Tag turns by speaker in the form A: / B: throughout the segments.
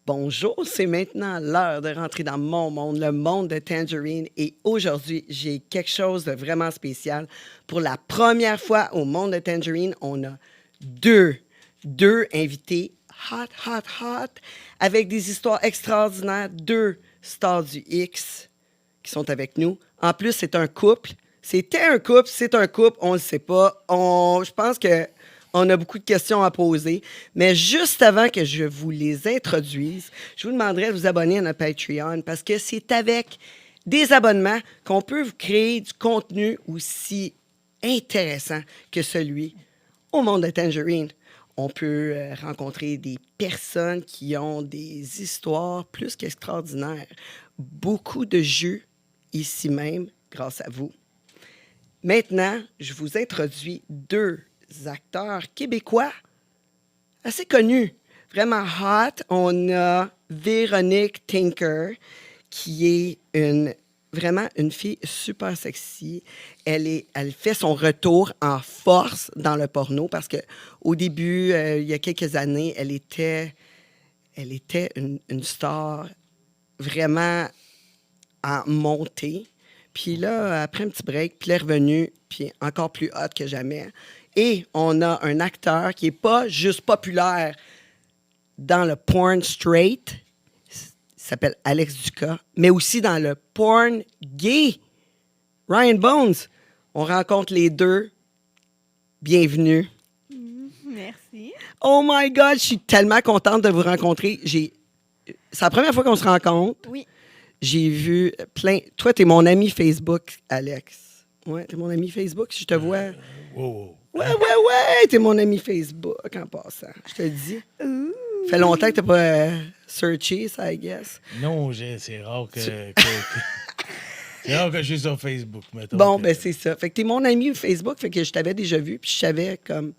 A: Bonjour, c'est maintenant l'heure de rentrer dans mon monde, le monde de Tangerine. Et aujourd'hui, j'ai quelque chose de vraiment spécial. Pour la première fois au monde de Tangerine, on a deux invités hot, avec des histoires extraordinaires. Deux stars du X qui sont avec nous. En plus, c'est un couple. C'était un couple, c'est un couple, on ne le sait pas. Je pense que on a beaucoup de questions à poser. Mais juste avant que je vous les introduise, je vous demanderai de vous abonner à notre Patreon parce que c'est avec des abonnements qu'on peut vous créer du contenu aussi intéressant que celui au monde de Tangerine. On peut rencontrer des personnes qui ont des histoires plus qu'extraordinaires. Beaucoup de jeux ici même, grâce à vous. Maintenant, je vous introduis deux acteurs québécois assez connus, vraiment hot. On a Véronique Tinker, qui est vraiment une fille super sexy. Elle fait son retour en force dans le porno parce qu'au début, il y a quelques années, elle était une star vraiment en montée. Puis là, après un petit break, puis elle est revenue, puis encore plus hot que jamais. Et on a un acteur qui n'est pas juste populaire dans le porn straight, il s'appelle Alex Ducas, mais aussi dans le porn gay, Ryan Bones. On rencontre les deux. Bienvenue.
B: Merci.
A: Oh my God, je suis tellement contente de vous rencontrer. C'est la première fois qu'on se rencontre.
B: Oui.
A: J'ai vu plein... Toi, t'es mon ami Facebook, Alex. Ouais, t'es mon ami Facebook, si je te vois.
C: Wow.
A: Ouais, t'es mon ami Facebook, en passant. Je te le dis. Fait longtemps que t'as pas searché ça, I guess.
C: Non, c'est rare que c'est rare que je suis sur Facebook, mettons.
A: Bon, ben c'est ça. Fait que t'es mon ami Facebook, fait que je t'avais déjà vu, puis je savais comme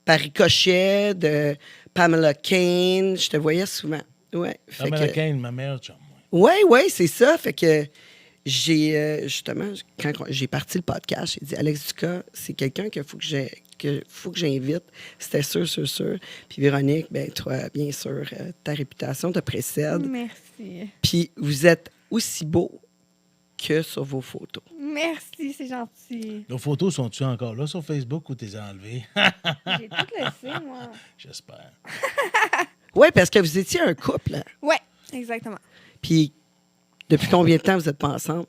A: par ricochet de Pamela Kane, je te voyais souvent. Ouais. Fait
C: Pamela
A: que...
C: Kane, ma mère, chum.
A: Oui, c'est ça. Fait que justement, quand j'ai parti le podcast, j'ai dit Alex Ducas, c'est quelqu'un qu'il faut que j'invite. C'était sûr. Puis Véronique, ben toi, bien sûr, ta réputation te précède.
B: Merci.
A: Puis vous êtes aussi beau que sur vos photos.
B: Merci, c'est gentil.
C: Nos photos sont-tu encore là sur Facebook ou t'es enlevées?
B: J'ai tout laissé, moi.
C: J'espère.
A: Oui, parce que vous étiez un couple. Hein?
B: Ouais, exactement.
A: Puis depuis combien de temps vous n'êtes pas ensemble?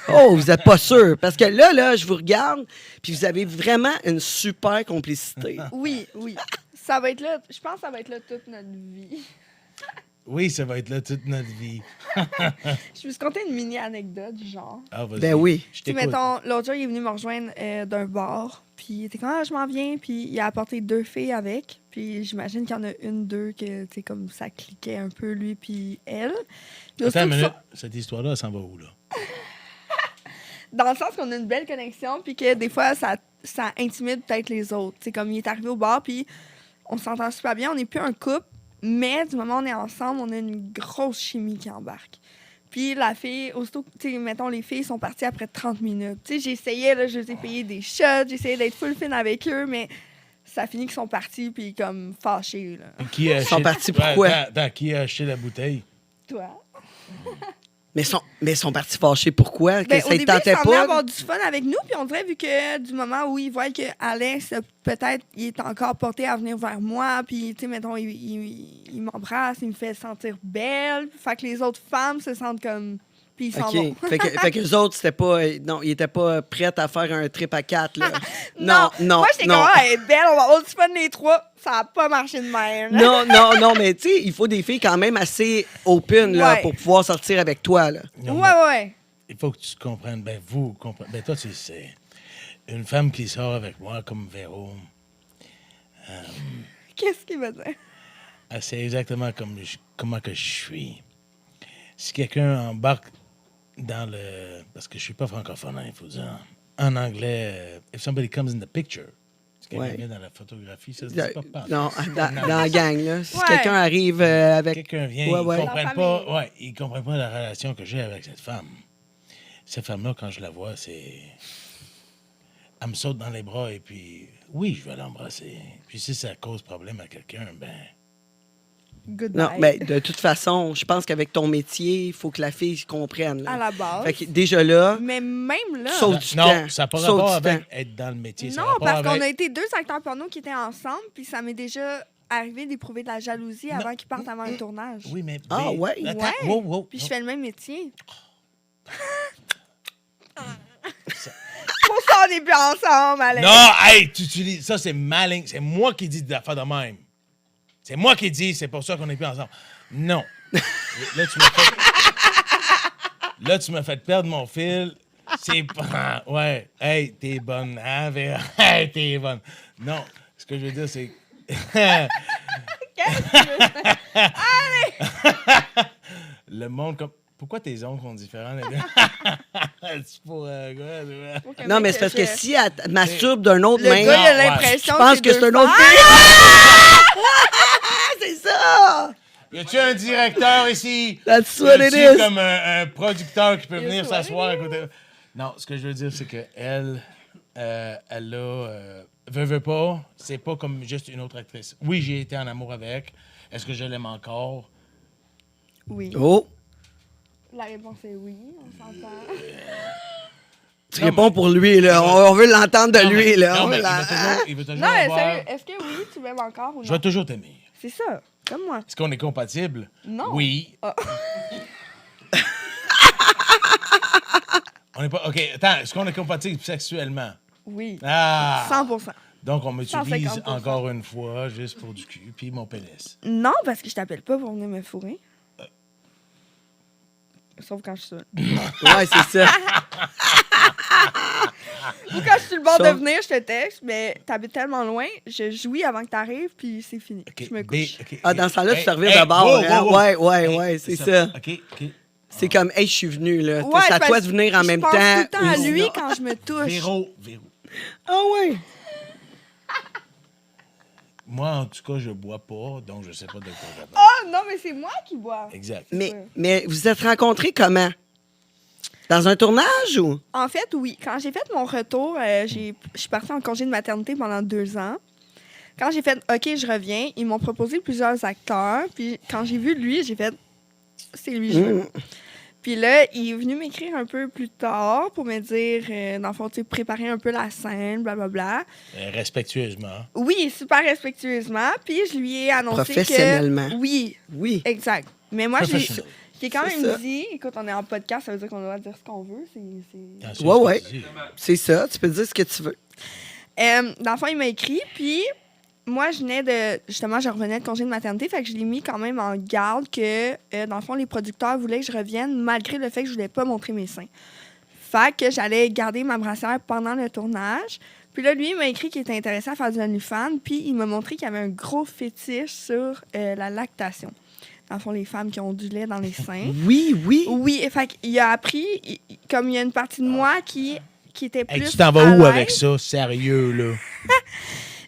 A: Oh, vous n'êtes pas sûr. Parce que là, je vous regarde, puis vous avez vraiment une super complicité.
B: Oui. Ça va être là, je pense que ça va être là toute notre vie.
C: Oui, ça va être là toute notre vie.
B: Je me suis conté une mini anecdote du genre.
C: Ah, vas-y.
A: Ben oui.
C: Je
B: Tu sais,
C: t'écoute.
B: mettons, l'autre jour, il est venu me rejoindre d'un bar. Puis il était comme, je m'en viens. Puis il a apporté 2 filles avec. Puis j'imagine qu'il y en a une, 2, que, tu sais, comme ça cliquait un peu, lui, puis elle. Puis
C: Attends une
B: aussitôt
C: minute. Cette histoire-là, elle s'en va où, là?
B: dans le sens qu'on a une belle connexion, puis que des fois, ça intimide peut-être les autres. C'est comme il est arrivé au bar, puis on s'entend super bien. On n'est plus un couple, mais du moment où on est ensemble, on a une grosse chimie qui embarque. Puis la fille, aussitôt, tu sais, mettons, les filles sont parties après 30 minutes. Tu sais, j'essayais, là, je les ai payé des shots, j'essayais d'être full fine avec eux, mais ça finit qu'ils sont partis, puis comme fâchés, là.
C: Qui a
A: Ils sont
C: acheté-
A: partis pourquoi?
C: Attends, qui a acheté la bouteille?
B: Toi?
A: Mais ils sont partis fâchés. Pourquoi? Que
B: Ben,
A: ça
B: au
A: ne
B: début,
A: tentait
B: il semblait
A: pas?
B: avoir du fun avec nous, puis on dirait, vu que du moment où il voit que Alex, peut-être, il est encore porté à venir vers moi, puis, tu sais, mettons, il m'embrasse, il me fait sentir belle, fait que les autres femmes se sentent comme... Puis ils s'en
A: OK.
B: vont.
A: Fait que les autres, c'était pas... Non, ils n'étaient pas prêts à faire un trip à 4, là.
B: Non.
A: non.
B: Moi, j'étais comme, elle est belle, on va avoir du fun les 3. Ça n'a pas marché de même.
A: Non, mais tu sais, il faut des filles quand même assez open, là,
B: Ouais.
A: pour pouvoir sortir avec toi, là.
C: Non, mais
B: Ouais.
C: Il faut que tu comprennes. Ben, vous comprenez. Ben, toi, tu sais. Une femme qui sort avec moi, comme Véro,
B: Qu'est-ce qu'il veut dire?
C: c'est exactement comment que je suis. Si quelqu'un embarque dans le... Parce que je suis pas francophone, il faut dire. En anglais, if somebody comes in the picture, si quelqu'un
A: Ouais.
C: vient dans la photographie, ça se dit pas.
A: Non, dans la gang, là. Si
B: Ouais.
A: quelqu'un arrive avec...
C: Quelqu'un vient,
A: Ouais.
C: il comprend pas la relation que j'ai avec cette femme. Cette femme-là, quand je la vois, c'est... elle me saute dans les bras et puis, oui, je vais l'embrasser. Puis si ça cause problème à quelqu'un, ben...
B: Goodbye.
A: Non, mais de toute façon, je pense qu'avec ton métier, il faut que la fille comprenne. Là.
B: À la base.
A: Fait que déjà là,
B: Mais même là.
A: Sauve du
C: Non,
A: temps.
C: ça n'a pas
A: Sauve
C: rapport
A: du
C: avec
A: temps.
C: être dans le métier. Ça a
B: Non,
C: rapport
B: parce qu'on
C: avec-
B: a été 2 acteurs porno qui étaient ensemble, puis ça m'est déjà arrivé d'éprouver de la jalousie avant qu'ils partent avant le tournage.
C: Oui, mais...
A: Ah,
C: babe,
A: ouais?
C: attends,
B: Ouais.
C: wow.
B: Puis je fais le même métier. Pour ça, on n'est plus ensemble, Alex.
C: Non, hey, tu utilises... Ça, c'est malin. C'est moi qui dis de la faire de même. C'est moi qui dis, c'est pour ça qu'on n'est plus ensemble. Non. Là, tu m'as fait perdre mon fil. C'est pas... Ouais. Hey, t'es bonne, hein, Véra? Hey, t'es bonne. Non, ce que je veux dire, c'est...
B: Qu'est-ce que tu veux faire?
C: Le monde comme... Pourquoi tes ongles sont différents, les gars? C'est pour un gars, c'est vrai.
B: Faut que
A: non, mais
B: mec
A: c'est parce que
B: je-
A: si elle te masturbe d'un autre
B: Le
A: main,
B: gars, il a
C: ouais.
B: l'impression
A: je pense que c'est un autre
B: femme.
A: c'est ça!
C: Y a-tu un directeur ici?
A: That's
C: Y
A: what it
C: a-tu
A: is.
C: comme un producteur qui peut
B: Yes,
C: venir
B: what
C: s'asseoir à
B: it
C: côté? Non, ce que je veux dire, c'est que elle veut pas, c'est pas comme juste une autre actrice. Oui, j'ai été en amour avec. Est-ce que je l'aime encore?
B: Oui.
A: Oh,
B: La réponse est oui, on s'entend.
A: tu réponds pour lui, là. On veut l'entendre de
C: Non,
A: lui,
C: mais-
A: là.
C: Non,
A: On
C: mais
A: veut la-
C: il veut toujours
B: Non, mais
C: avoir...
B: sérieux, est-ce que oui, tu m'aimes encore ou non?
C: Je vais toujours t'aimer.
B: C'est ça, comme moi.
C: Est-ce qu'on est compatible?
B: Non.
C: Oui.
B: Ah.
C: On est pas... OK, attends, est-ce qu'on est compatible sexuellement?
B: Oui.
C: Ah!
B: 100%.
C: Donc, on m'utilise
B: 150%.
C: encore une fois juste pour du cul, puis mon pénis.
B: Non, parce que je t'appelle pas pour venir me fourrer. Sauf quand je suis seule.
A: Ouais, c'est ça.
B: Ou quand je suis sur le bord
A: Sauf-
B: de venir, je te texte, mais t'habites tellement loin, je jouis avant que t'arrives, puis c'est fini.
C: OK,
B: Je me couche.
C: OK,
A: Ah, dans ce temps-là, tu
C: hey,
A: te reviens
C: hey,
A: d'abord.
C: wow,
A: Hein?
C: wow, wow.
A: Ouais, c'est ça.
C: OK.
A: C'est comme, hey, je suis venu, là.
B: Ouais,
A: c'est à
B: parce
A: toi de venir en
B: je
A: même
B: pense
A: temps.
B: tout le temps à
A: ou
B: lui
A: sinon-
B: quand je me touche.
C: Véro.
A: Ah, ouais.
C: Moi, en tout cas, je bois pas, donc je sais pas de quoi je parle.
B: Ah, non, mais c'est moi qui bois.
C: Exact.
A: Mais vous êtes rencontrés comment? Dans un tournage ou?
B: En fait, oui. Quand j'ai fait mon retour, je suis partie en congé de maternité pendant 2 ans. Quand j'ai fait OK, je reviens, ils m'ont proposé plusieurs acteurs. Puis quand j'ai vu lui, j'ai fait c'est lui, je veux. Puis là, il est venu m'écrire un peu plus tard pour me dire, dans le fond, tu sais, préparer un peu la scène, blablabla.
C: Respectueusement.
B: Oui, super respectueusement. Puis je lui ai annoncé que...
A: Professionnellement.
B: Oui,
A: Oui.
B: exact. Mais moi,
C: Professionnel.
B: j'ai quand
A: C'est
B: même
A: ça.
B: dit, écoute, on est en podcast, ça veut dire qu'on doit dire ce qu'on veut.
C: Ah, c'est
A: Ouais,
C: ce que
A: ouais.
C: tu dis.
A: C'est ça. Tu peux dire ce que tu veux.
B: Dans le fond, il m'a écrit, puis moi, je venais de... Justement, je revenais de congé de maternité, fait que je l'ai mis quand même en garde que, dans le fond, les producteurs voulaient que je revienne, malgré le fait que je voulais pas montrer mes seins. Fait que j'allais garder ma brassière pendant le tournage. Puis là, lui, il m'a écrit qu'il était intéressé à faire du OnlyFans, puis il m'a montré qu'il y avait un gros fétiche sur la lactation. Dans le fond, les femmes qui ont du lait dans les seins.
A: Oui.
B: Oui, fait qu'il a appris, comme il y a une partie de moi qui était plus
C: Hey, tu t'en vas
B: à
C: où
B: l'aise.
C: avec ça? Sérieux, là?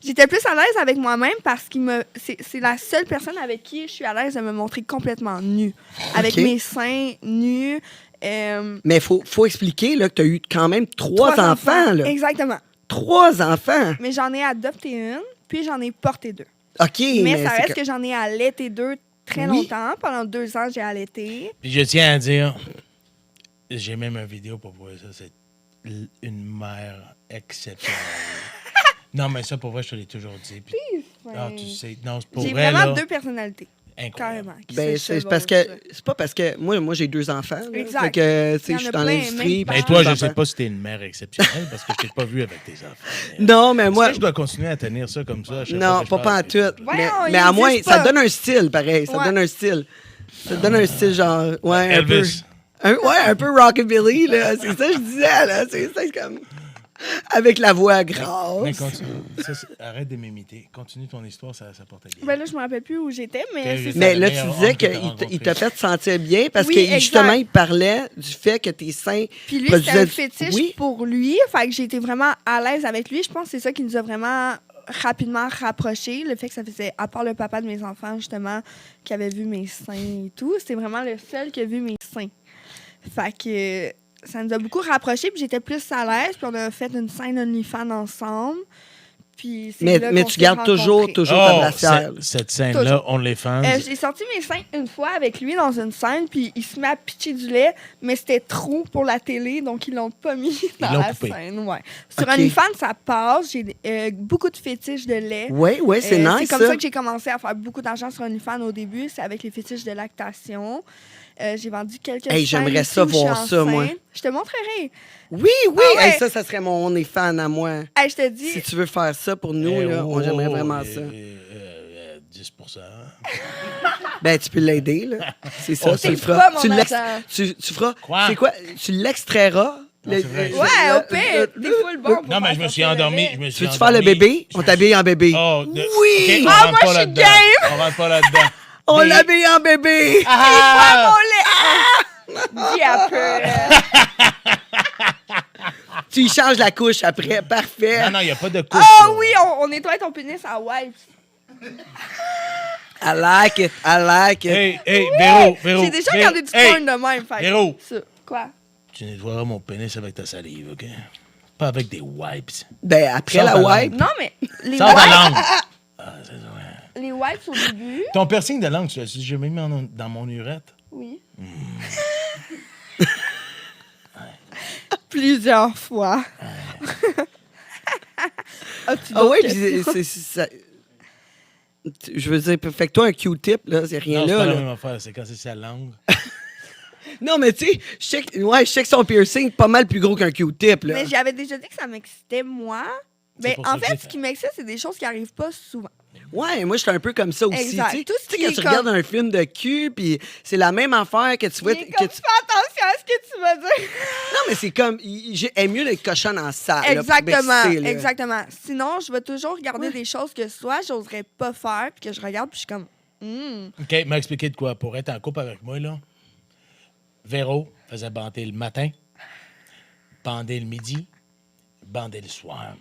B: J'étais plus à l'aise avec moi-même parce qu'il me c'est la seule personne avec qui je suis à l'aise de me montrer complètement nue. Avec
A: Ok.
B: mes seins nus.
A: Mais faut expliquer là, que tu as eu quand même 3 enfants. Là.
B: Exactement.
A: 3 enfants.
B: Mais j'en ai adopté une, puis j'en ai porté 2.
A: OK.
B: Mais ça
A: c'est
B: reste que j'en ai allaité 2 très
A: Oui.
B: longtemps. Pendant 2 ans, j'ai allaité.
C: Puis je tiens à dire, j'ai même une vidéo pour voir ça, c'est une mère exceptionnelle. Non, mais ça, pour vrai, je te l'ai toujours dit. Puis, ah, tu sais, non, c'est pour
B: J'ai
C: vrai,
B: vraiment
C: là,
B: 2 personnalités.
C: incroyable.
B: Carrément. qui
A: Ben,
B: se
A: c'est parce
B: chevauchent.
A: que c'est pas parce que moi j'ai 2 enfants. Là.
B: Exact.
A: Fait que tu sais,
B: Il y en
A: je suis
B: a
A: dans
B: plein,
A: l'industrie.
B: même
A: puis
C: Mais
B: pas.
C: toi,
A: j'ai
C: je
A: des
C: sais
A: enfants.
C: pas si t'es une mère exceptionnelle parce que je t'ai pas vu avec tes enfants. Mais,
A: Non, mais moi
C: est-ce que je dois continuer à tenir ça comme ça? à chaque
A: non,
C: fois que je
A: pas
C: parle
A: en
C: avec tes
A: tout.
C: enfants?
A: Mais,
B: Voyons,
A: mais
B: il
A: à moins
B: existe
A: ça
B: pas.
A: donne un style pareil, ça
B: Ouais.
A: donne un style. Ça donne un style genre ouais, un peu
C: Elvis.
A: un peu rockabilly là, c'est ça que je disais là, c'est comme avec la voix
C: Mais
A: grasse.
C: continue. Arrête de m'imiter. Continue ton histoire, ça porte bien.
B: Ben là, je me rappelle plus où j'étais, mais
C: Ok,
B: c'est ça.
A: Mais
C: le
A: là, tu
C: meilleur
A: disais
C: homme que t'as
A: qu'il t'a
C: rencontré.
A: fait te sentir bien parce
B: Oui,
A: que
B: exact.
A: justement, il parlait du fait que tes seins
B: Puis lui,
A: produisaient
B: c'était un
A: du-
B: fétiche
A: Oui.
B: pour lui. Fait que j'ai été vraiment à l'aise avec lui. Je pense que c'est ça qui nous a vraiment rapidement rapprochés. Le fait que ça faisait, à part le papa de mes enfants, justement, qui avait vu mes seins et tout, c'était vraiment le seul qui a vu mes seins. Fait que ça nous a beaucoup rapprochés, puis j'étais plus à l'aise, puis on a fait une scène OnlyFans ensemble. Puis c'est là
A: Mais
B: qu'on
A: tu
B: s'est
A: gardes toujours
B: rencontrés.
A: ta brassière.
C: Cette scène-là,
B: Toujours.
C: on les fans.
B: J'ai sorti mes seins une fois avec lui dans une scène, puis il se met à pitcher du lait, mais c'était trop pour la télé, donc ils l'ont pas mis dans
C: l'ont
B: la
C: coupé.
B: scène. Ouais. Sur
A: Ok.
B: OnlyFans, ça passe. J'ai beaucoup de fétiches de lait.
A: Oui, c'est nice,
B: C'est comme ça que j'ai commencé à faire beaucoup d'argent sur OnlyFans au début. C'est avec les fétiches de lactation. J'ai vendu quelques
A: Hey,
B: scènes
A: j'aimerais
B: aussi
A: ça
B: où je suis
A: voir ça, moi.
B: enceinte. Je te montrerai.
A: Oui,
B: Ah ouais.
A: hey, ça serait mon On est fan à moi.
B: Hey, je te dis,
A: Si tu veux faire ça pour nous, là, j'aimerais vraiment ça.
C: 10%.
A: Ben, tu peux l'aider, là. C'est ça,
C: Oh,
A: tu le
B: c'est
A: feras.
B: pas mon
A: Tu
B: argent.
A: tu feras.
C: Quoi?
A: C'est quoi? Tu l'extrairas.
C: Non, c'est vrai.
B: ouais, au pire, t'es full bon pour
C: Non, mais
B: faire
C: je me suis
B: sortir le
C: endormi.
B: lait.
C: Je me suis
A: Tu veux-tu faire le
C: endormi.
A: bébé? On t'habille en bébé.
C: Oh,
A: Oui!
C: OK, on
B: Ah,
C: rentre
B: moi,
C: pas
B: je suis
C: là-dedans.
B: game!
C: On rentre pas là-dedans.
A: On
C: Des-
A: l'habille en bébé!
C: Ah!
B: Mon lait! Dis un peu.
A: Tu y changes la couche après. Parfait.
C: Non, il n'y a pas de couche.
B: Ah
C: là.
B: oui, on nettoie ton pénis à wipes.
A: I like it. I like it.
C: Hey, Véro.
B: J'ai déjà regardé du
C: hey,
B: porn de même. Fait.
C: Véro.
B: Ça. Quoi?
C: Tu nettoieras mon pénis avec ta salive, OK? Pas avec des wipes.
A: Ben, après
C: Sors
A: la
C: ta
A: wipe.
C: langue.
B: Non, mais les
C: Sors ta
B: wipes,
C: langue. Ah, c'est ça, ouais.
B: les wipes au début,
C: Ton piercing de langue, tu l'as jamais mis dans mon urette?
B: oui. Plusieurs fois. As-tu
A: Ah oui,
B: d'autres
A: puis
B: questions?
A: ça. Je veux dire, fait que toi, un Q-tip, là, c'est rien
C: Non, c'est
A: là.
C: pas la
A: là.
C: même affaire. C'est quand c'est sa langue.
A: Non, mais tu sais, je sais que son piercing est pas mal plus gros qu'un Q-tip, là.
B: Mais j'avais déjà dit que ça m'excitait, moi.
C: C'est
B: Mais
C: pour ça
B: en
C: que j'ai
B: fait,
C: fait.
B: ce qui m'excite, c'est des choses qui arrivent pas souvent.
A: Ouais, moi, je suis un peu comme ça aussi.
B: Exact.
A: Tu sais.
B: Tout ce
A: Tu sais,
B: qui
A: quand
B: est
A: tu
B: comme-
A: regardes un film de cul, puis c'est la même affaire que tu vois.
B: Mais comme, fais attention à ce que tu vas dire.
A: Non, mais c'est comme. J'aime mieux d'être cochonne en salle. là, pour
B: Exactement,
A: m'exciter, là.
B: exactement. Sinon, je vais toujours regarder des choses que soit j'oserais pas faire, puis que je regarde, puis je suis comme,
C: OK, m'a expliqué de quoi. Pour être en couple avec moi, là, Véro faisait bander le matin, bander le midi, bander le soir.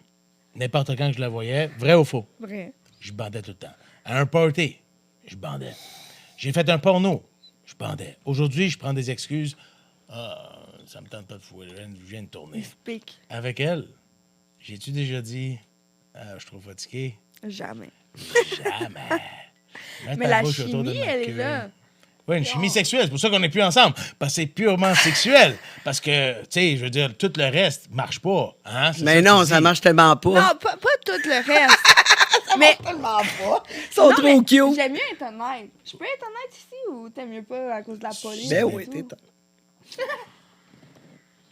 C: N'importe quand que je la voyais, vrai ou faux,
B: vrai.
C: je bandais tout le temps. À un party, je bandais. J'ai fait un porno, je bandais. Aujourd'hui, je prends des excuses. Ah, ça me tente pas de fouiller, je viens de tourner.
B: Pique.
C: Avec elle, j'ai-tu déjà dit, ah, je suis trop fatigué?
B: Jamais.
C: Jamais. Mets
B: Mais
C: ta
B: la
C: bouche autour de
B: chimie,
C: ma
B: elle est
C: queue.
B: là.
C: Oui, une chimie sexuelle. C'est pour ça qu'on n'est plus ensemble. Parce que c'est purement sexuel. Parce que, tu sais, je veux dire, tout le reste marche pas. Hein? C'est
A: Mais
C: ça
A: non,
C: que tu
A: ça
C: dis.
A: marche tellement pas.
B: Non, pas tout le reste. Mais
A: Tellement pas. Ils sont
B: non,
A: trop
B: mais
A: cute.
B: j'aime mieux être honnête. Je peux être honnête ici ou t'aimes mieux pas à cause de la police?
A: Ben
B: et
A: oui,
B: tout?
A: t'es.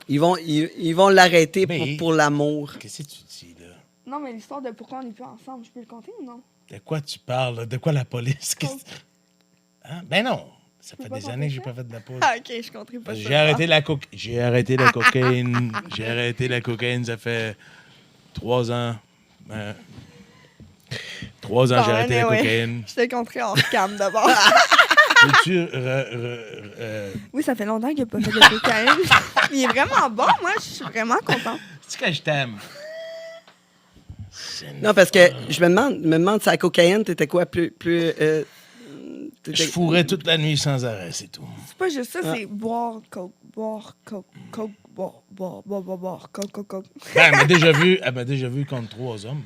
A: Ils vont l'arrêter
C: Mais-
A: pour l'amour.
C: Qu'est-ce que tu dis, là?
B: Non, mais l'histoire de pourquoi on n'est plus ensemble, je peux le compter ou non?
C: De quoi tu parles? Là? De quoi la police? Hein? Ben non. Ça fait
B: pas
C: des
B: compter
C: années que j'ai
B: ça?
C: pas fait de la police.
B: Ah, ok, je compterai pas ça.
C: J'ai arrêté la cocaïne. J'ai arrêté la cocaïne. J'ai arrêté la cocaïne, ça fait 3 ans. 3 ans,
B: Bon,
C: j'ai arrêté la
B: anyway.
C: cocaïne.
B: Je te compterai hors cam d'abord.
C: Peux-tu
B: Oui, ça fait longtemps qu'il n'a pas fait de cocaïne. Il est vraiment bon, moi, je suis vraiment contente.
C: c'est que je t'aime.
A: Non, parce que je me demande si à la cocaïne, t'étais quoi? T'étais-
C: Je fourrais toute la nuit sans arrêt, c'est tout.
B: C'est pas juste ça, c'est boire, coke, boire, coke, boire, coke.
C: Ben, elle m'a déjà vu contre 3 hommes.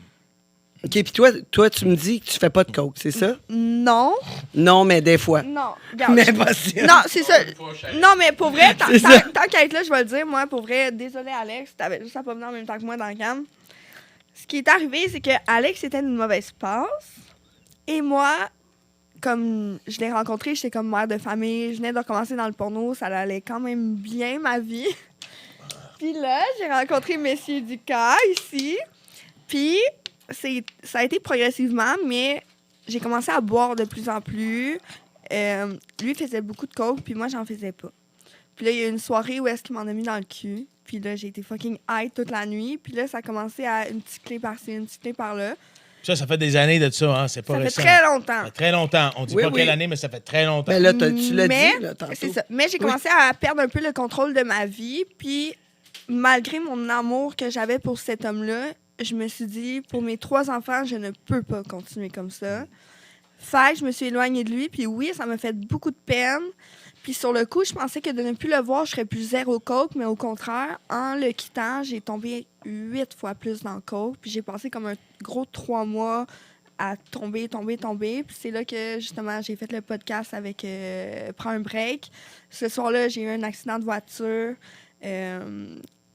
A: OK, puis toi, tu me dis que tu fais pas de coke, c'est ça?
B: Non,
A: Non, mais des fois.
B: non, regarde.
A: Mais pas sûr.
B: Non, c'est ça. Non, mais pour vrai,
A: C'est ça.
B: tant qu'à être là, je vais le dire, moi, pour vrai, désolé Alex, t'avais juste à pas venir en même temps que moi dans le cam. Ce qui est arrivé, c'est que Alex était d'une mauvaise passe. Et moi, comme je l'ai rencontré, j'étais comme mère de famille, je venais de recommencer dans le porno, ça allait quand même bien ma vie. Puis là, j'ai rencontré Messieurs du cas ici. Puis ça a été progressivement, mais j'ai commencé à boire de plus en plus. Lui faisait beaucoup de coke, puis moi, j'en faisais pas. Puis là, il y a eu une soirée où est-ce qu'il m'en a mis dans le cul. Puis là, j'ai été fucking high toute la nuit. Puis là, ça a commencé à une petite clé par-ci, une petite clé par-là.
C: Ça fait des années de ça, hein? C'est pas
B: Ça fait
C: récent.
B: très longtemps.
C: Ça fait très longtemps. On dit
A: Oui,
C: pas
A: oui.
C: quelle année, mais ça fait très longtemps.
A: Ben là, tu l'as
B: Mais,
A: dit, là, tantôt.
B: c'est ça. Mais j'ai commencé à perdre un peu le contrôle de ma vie. Puis, malgré mon amour que j'avais pour cet homme-là, je me suis dit, pour mes 3 enfants, je ne peux pas continuer comme ça. Fait que je me suis éloignée de lui. Puis oui, ça m'a fait beaucoup de peine. Puis sur le coup, je pensais que de ne plus le voir, je serais plus zéro coke, mais au contraire, en le quittant, j'ai tombé 8 fois plus dans le coke. Puis j'ai passé comme un gros 3 mois à tomber. Puis c'est là que, justement, j'ai fait le podcast avec Prends un break. Ce soir-là, j'ai eu un accident de voiture.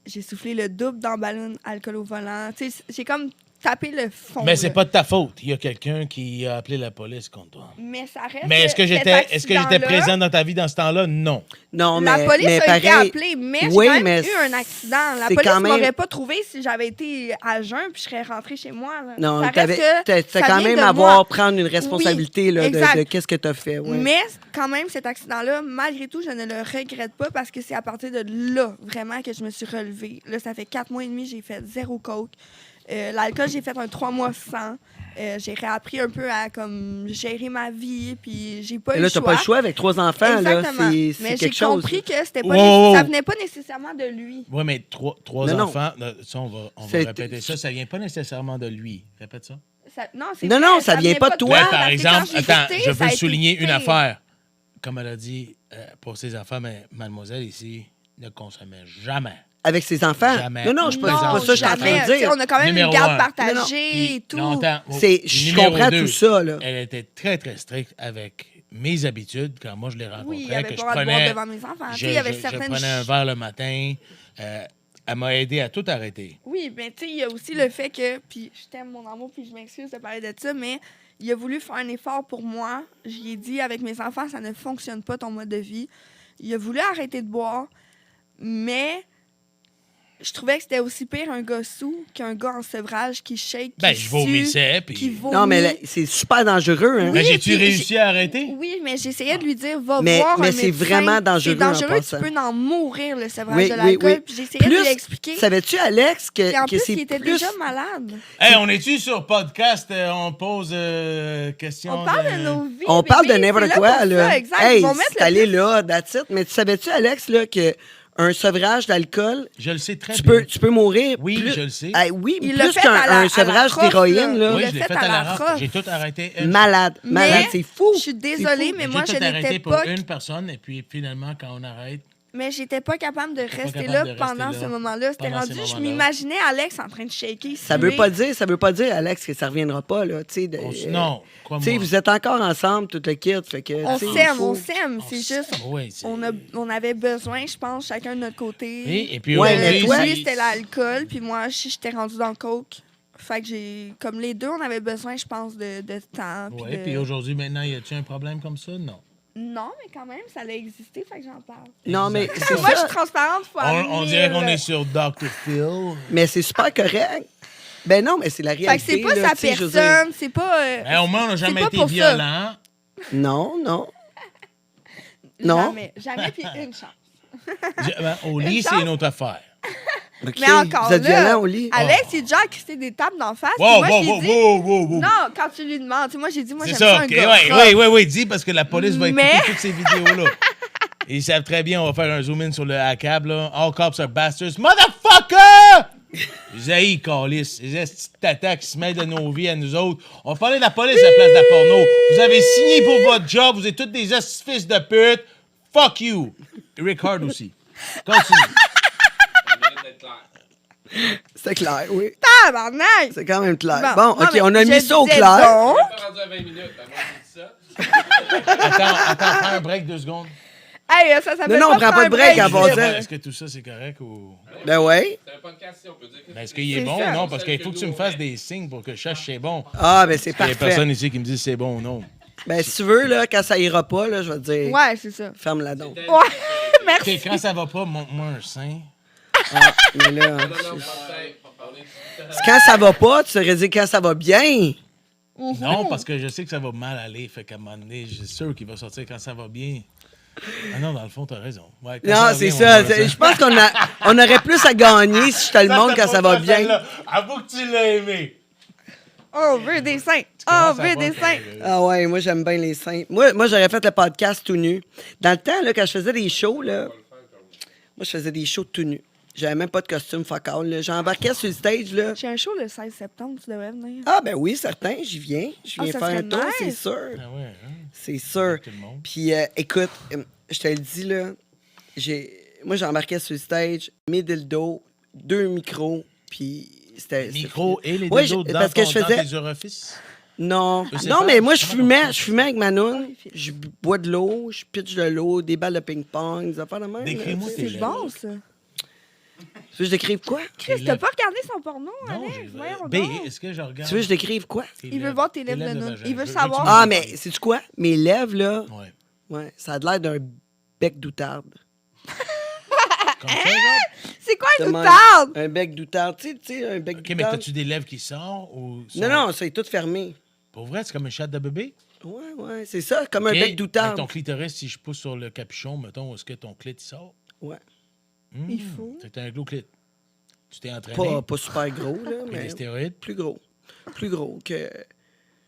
B: J'ai soufflé le double dans le ballon alcool au volant. Tu sais, j'ai comme tapé le fond.
C: Mais c'est
B: là.
C: pas de ta faute. Il y a quelqu'un qui a appelé la police contre toi.
B: Mais ça reste.
C: Mais est-ce que
B: cet
C: j'étais
B: accident-là,
C: présent dans ta vie dans ce temps-là? Non.
A: Non,
B: La
A: mais,
B: police
A: mais
B: a été
A: pareil,
B: appelée, mais
A: oui,
B: j'ai quand même
A: mais
B: eu un accident. La
A: c'est
B: police
A: quand même-
B: m'aurait pas trouvé si j'avais été à jeun puis je serais rentrée chez moi. Là.
A: Non,
B: ça reste que
A: t'as
B: ça
A: quand
B: vient
A: même
B: de
A: avoir
B: moi.
A: prendre une responsabilité
B: Oui,
A: là,
B: exact.
A: de qu'est-ce que tu as fait. Ouais.
B: Mais quand même, cet accident-là, malgré tout, je ne le regrette pas parce que c'est à partir de là, vraiment, que je me suis relevée. Là, ça fait 4 mois et demi, j'ai fait 0 coke. L'alcool, j'ai fait un 3 mois sans. J'ai réappris un peu à comme gérer ma vie, puis j'ai pas
A: Et
B: eu
A: là,
B: le
A: t'as
B: choix.
A: pas le choix avec 3 enfants.
B: Exactement.
A: Là,
B: Mais
A: c'est
B: j'ai
A: quelque chose.
B: compris que c'était pas
C: Wow.
B: ça venait pas nécessairement de lui.
C: Oui, mais trois
A: Non,
C: enfants, ça, on va
A: C'est-
C: répéter ça. Ça vient pas nécessairement de lui. Répète ça.
B: Non, c'est
A: Non,
B: vrai,
A: non, ça vient pas de toi.
C: Ouais,
B: parce
C: par
B: que
C: exemple,
B: quand je l'ai
C: attends,
B: quitté,
C: je
B: ça a
C: veux
B: été
C: souligner une
B: pire.
C: affaire. Comme elle a dit, pour ses enfants, mais mademoiselle ici ne consommait jamais.
A: Avec ses enfants.
C: Jamais.
A: Non, c'est pas ça que je suis en train
B: jamais.
A: de
B: Tu sais,
A: dire.
B: on a quand même
C: Numéro
B: une garde
C: un.
B: partagée
C: Puis,
B: et tout.
C: longtemps,
A: Je
C: numéro
A: comprends
C: deux,
A: tout ça. Là.
C: Elle était très, très stricte avec mes habitudes quand moi je les rencontrais.
B: Oui, il avait
C: que
B: pas
C: je
B: le droit de boire
C: prenais,
B: devant mes enfants. Tu sais,
C: je,
B: il y avait
C: je
B: certaines
C: prenais un verre le matin. Elle m'a aidé à tout arrêter.
B: Oui, mais tu sais, il y a aussi le fait que, puis je t'aime mon amour, puis je m'excuse de parler de ça, mais il a voulu faire un effort pour moi. J'y ai dit, avec mes enfants, ça ne fonctionne pas ton mode de vie. Il a voulu arrêter de boire, mais je trouvais que c'était aussi pire un gars sous qu'un gars en sevrage qui shake,
C: Ben,
B: qui
C: je
B: sue,
C: vomissais.
B: qui
C: Puis...
B: vomit.
A: Non, mais là, c'est super dangereux. Hein.
C: Ben,
B: Oui,
C: j'ai-tu
B: puis
C: réussi à arrêter?
B: Oui, mais j'essayais de lui dire, va
A: Mais-
B: voir
A: mais
B: un
A: c'est
B: médecin.
A: vraiment dangereux
B: C'est
A: en
B: dangereux, tu
A: passant.
B: peux en mourir, le sevrage
A: Oui,
B: de
A: oui,
B: l'alcool.
A: oui.
B: Puis j'essayais de
A: Plus,
B: lui expliquer.
A: savais-tu, Alex,
B: Et en
A: que
B: plus,
A: c'est
B: il était
A: plus...
B: déjà malade.
C: Hey, on est-tu sur podcast? On pose questions.
B: On parle de nos vies.
A: On parle de
B: bébé,
A: n'importe
B: c'est
A: quoi,
B: pour
A: là.
B: ça, exact.
A: Hey,
B: Ils vont mettre
A: c'est
B: le
A: allé
B: plus-
A: là, that's it. Mais tu savais-tu, Alex, là, que un sevrage d'alcool,
C: Je le sais très
A: tu
C: bien.
A: peux mourir.
C: Oui,
A: plus...
C: je le sais.
A: Hey, oui,
B: Il l'a
A: plus
B: fait à la-
A: qu'un
B: à la
A: sevrage
B: prof,
A: d'héroïne,
B: là.
A: là.
C: Oui,
B: l'a
C: je l'ai
B: fait
C: fait
B: à
C: à
B: la
C: la
B: roche.
C: roche. J'ai tout arrêté. une-
A: Malade,
B: Mais
A: malade, c'est fou.
B: Je suis
A: C'est
B: désolée,
A: fou.
B: mais moi,
C: J'ai
B: je
C: tout arrêté
B: n'étais
C: pour
B: pas...
C: une personne, et puis finalement, quand on arrête,
B: Mais j'étais pas capable de rester
C: capable
B: là
C: de rester
B: pendant
C: là
B: ce moment-là. C'était
C: pendant ces
B: rendu, je
C: moments-là.
B: m'imaginais Alex en train de shaker.
A: Ça veut pas dire, Alex, que ça reviendra pas, là. Tu sais,
C: non,
A: tu
C: crois-moi.
A: sais, vous êtes encore ensemble, toute le kit, fait que...
B: On
A: tu sais,
B: s'aime,
A: il faut-
B: on s'aime. C'est juste,
C: Oui, c'est...
B: on avait besoin, je pense, chacun de notre côté.
C: Oui, et puis
A: Ouais,
C: aujourd'hui,
A: mais toi-
B: Lui, c'était l'alcool, puis moi, j'étais rendue dans le coke. Fait que j'ai... Comme les deux, on avait besoin, je pense, de temps.
C: Oui, puis aujourd'hui, maintenant, y a-tu un problème comme ça? Non.
B: Non, mais quand même, ça allait exister, fait que j'en parle.
A: Non, mais c'est
B: Moi, je
A: ça.
B: suis transparente fois
C: On
B: 1000.
C: dirait qu'on est sur Dr. Phil.
A: Mais c'est super correct. Ben non, mais c'est la
B: Fait
A: réalité.
B: que c'est pas
A: là,
B: sa
A: tu sais, je veux dire.
B: personne, c'est pas...
C: Ben, au moins, on n'a jamais
B: pas
C: été
B: pour ça.
C: violent.
A: Non, non. Non.
B: Jamais, puis une chance.
C: Au lit,
B: Une
C: c'est
B: chance.
C: une autre affaire.
A: OK.
B: Mais encore
A: Vous êtes
B: là,
A: violent au lit?
B: Alex, il est déjà crissé des tables d'en face. puis
C: Wow,
B: moi,
C: wow,
B: j'ai
C: wow,
B: dit...
C: wow, wow, wow.
B: Non, quand tu lui demandes. Tu sais, moi, j'ai dit, moi,
C: C'est
B: j'aime ça,
C: ça,
B: un
C: ok.
B: gars
C: Oui,
B: rough.
C: oui, dis, parce que la police va écouter
B: Mais-
C: toutes ces vidéos-là. Ils savent très bien, on va faire un zoom-in sur le ACAB, là. All cops are bastards. Motherfucker! J'ai calice. Les estis de tata qui se mêlent de nos vies à nous autres. On va parler de la police à la place de la porno. Vous avez signé pour votre job. Vous êtes tous des estis fils de pute. Fuck you. Rick Hard aussi. Continue.
A: C'est clair, oui.
B: Tabarnak!
A: C'est quand même clair.
B: Bon,
A: Bon,
B: non,
A: OK,
B: mais
A: on a
B: je
A: mis ça au
B: disais
A: clair.
B: donc-
D: pas rendu à 20 minutes, ben moi j'ai dit ça.
C: Attends, prends un break 2 secondes.
B: Hey, ça s'appelle
A: Non, on prend pas de break
B: break.
A: avant. Bon,
C: Est-ce que tout ça, c'est correct ou...
A: Ben ouais.
D: C'est un podcast, si on peut dire que
C: Ben, est-ce qu'il est
B: C'est
C: bon
B: ça.
C: ou non? Parce qu'il faut que tu me fasses des signes pour que je sache si c'est bon.
A: Ah, ben c'est
C: Il n'y a
A: parfait.
C: personne ici qui me dit si c'est bon ou non.
A: Ben si tu veux, là, quand ça ira pas, là, je vais te dire,
B: Ouais, c'est ça.
A: ferme-la donc.
B: Ouais,
C: OK,
B: merci.
C: quand ça va pas, montre-moi un sein.
A: Ah, mais là,
D: non, non, on parlait du
A: quand ça va pas, tu aurais dit quand ça va bien.
C: Non, parce que je sais que ça va mal aller. Fait qu'à un moment donné, je suis sûr qu'il va sortir quand ça va bien. Ah non, dans le fond, t'as raison. Ouais, quand
A: Non,
C: va
A: c'est
C: bien, on
A: ça.
C: parle de
A: Je pense on aurait plus à gagner si je te le montre quand ça va bien.
C: celle-là. Avoue que tu l'as aimé.
B: On veut des seins. On
C: Comment ça
B: veut
C: va,
B: des seins.
A: Ah ouais, moi j'aime bien les seins. Moi j'aurais fait le podcast tout nu. Dans le temps, là, quand je faisais des shows, là, moi je faisais des shows tout nu. J'avais même pas de costume fuck all, là. J'embarquais sur le stage, là.
B: J'ai un show le 16 septembre, tu devrais venir.
A: Ah, ben oui, certain, j'y viens. Je viens
B: ça
A: faire un
B: serait
A: tour,
B: nice.
A: c'est sûr.
C: Ah ouais, hein?
A: C'est sûr.
C: Tout le monde.
A: Puis, écoute, je te le dis, là, moi, j'embarquais sur le stage, mes dildos, 2 micros, puis c'était...
C: Les micros et les
A: Ouais,
C: dildos dans,
A: parce que je
C: dans
A: faisais...
C: tes orifices.
A: Non,
C: Je sais
A: non,
C: pas.
A: mais moi, je
C: Comment on fait?
A: fumais avec ma noune,
B: Oui, Phil.
A: je bois de l'eau, je pitch de l'eau, des balles de ping-pong, des affaires de même.
C: Décris-moi
A: là, tu
C: tes
A: sais.
B: C'est
C: lèvres.
B: bon, ça.
A: Tu veux que je décrive quoi?
B: Chris,
C: Tes
B: t'as
C: lèvres.
B: pas regardé son porno,
C: Non,
B: Alex?
C: j'ai
B: Voyons
C: B,
B: donc.
C: est-ce que je regarde?
A: Tu veux que je décrive quoi?
C: tes
B: Il veut
C: lèvres?
B: voir tes lèvres de
C: de
B: noun.
C: vagin.
B: Il veut
C: Je veux
B: savoir.
C: que tu
A: Ah,
C: me
A: mais
C: parles.
A: sais-tu quoi? Mes lèvres, là,
C: Ouais.
A: ouais, ça a l'air d'un bec d'outarde.
C: Comme ça, genre?
B: C'est quoi
A: De
B: une
A: même.
B: outarde?
A: Un bec d'outarde, tu sais, un bec
C: OK, mais
A: d'outarde.
C: t'as-tu des lèvres qui sortent ou...
A: Non, non, ça est tout fermé.
C: Pour vrai, c'est comme une chatte de bébé?
A: Ouais, c'est ça, comme un
C: OK,
A: bec
C: avec
A: d'outarde.
C: ton clitoris, si je pousse sur le capuchon, mettons, est-ce que ton clit il sort?
A: Ouais.
B: Il faut.
C: C'est un gros clit. Tu t'es entraîné?
A: Pas super gros, là,
C: Pris
A: mais
C: des stéroïdes?
A: plus gros. Plus gros que...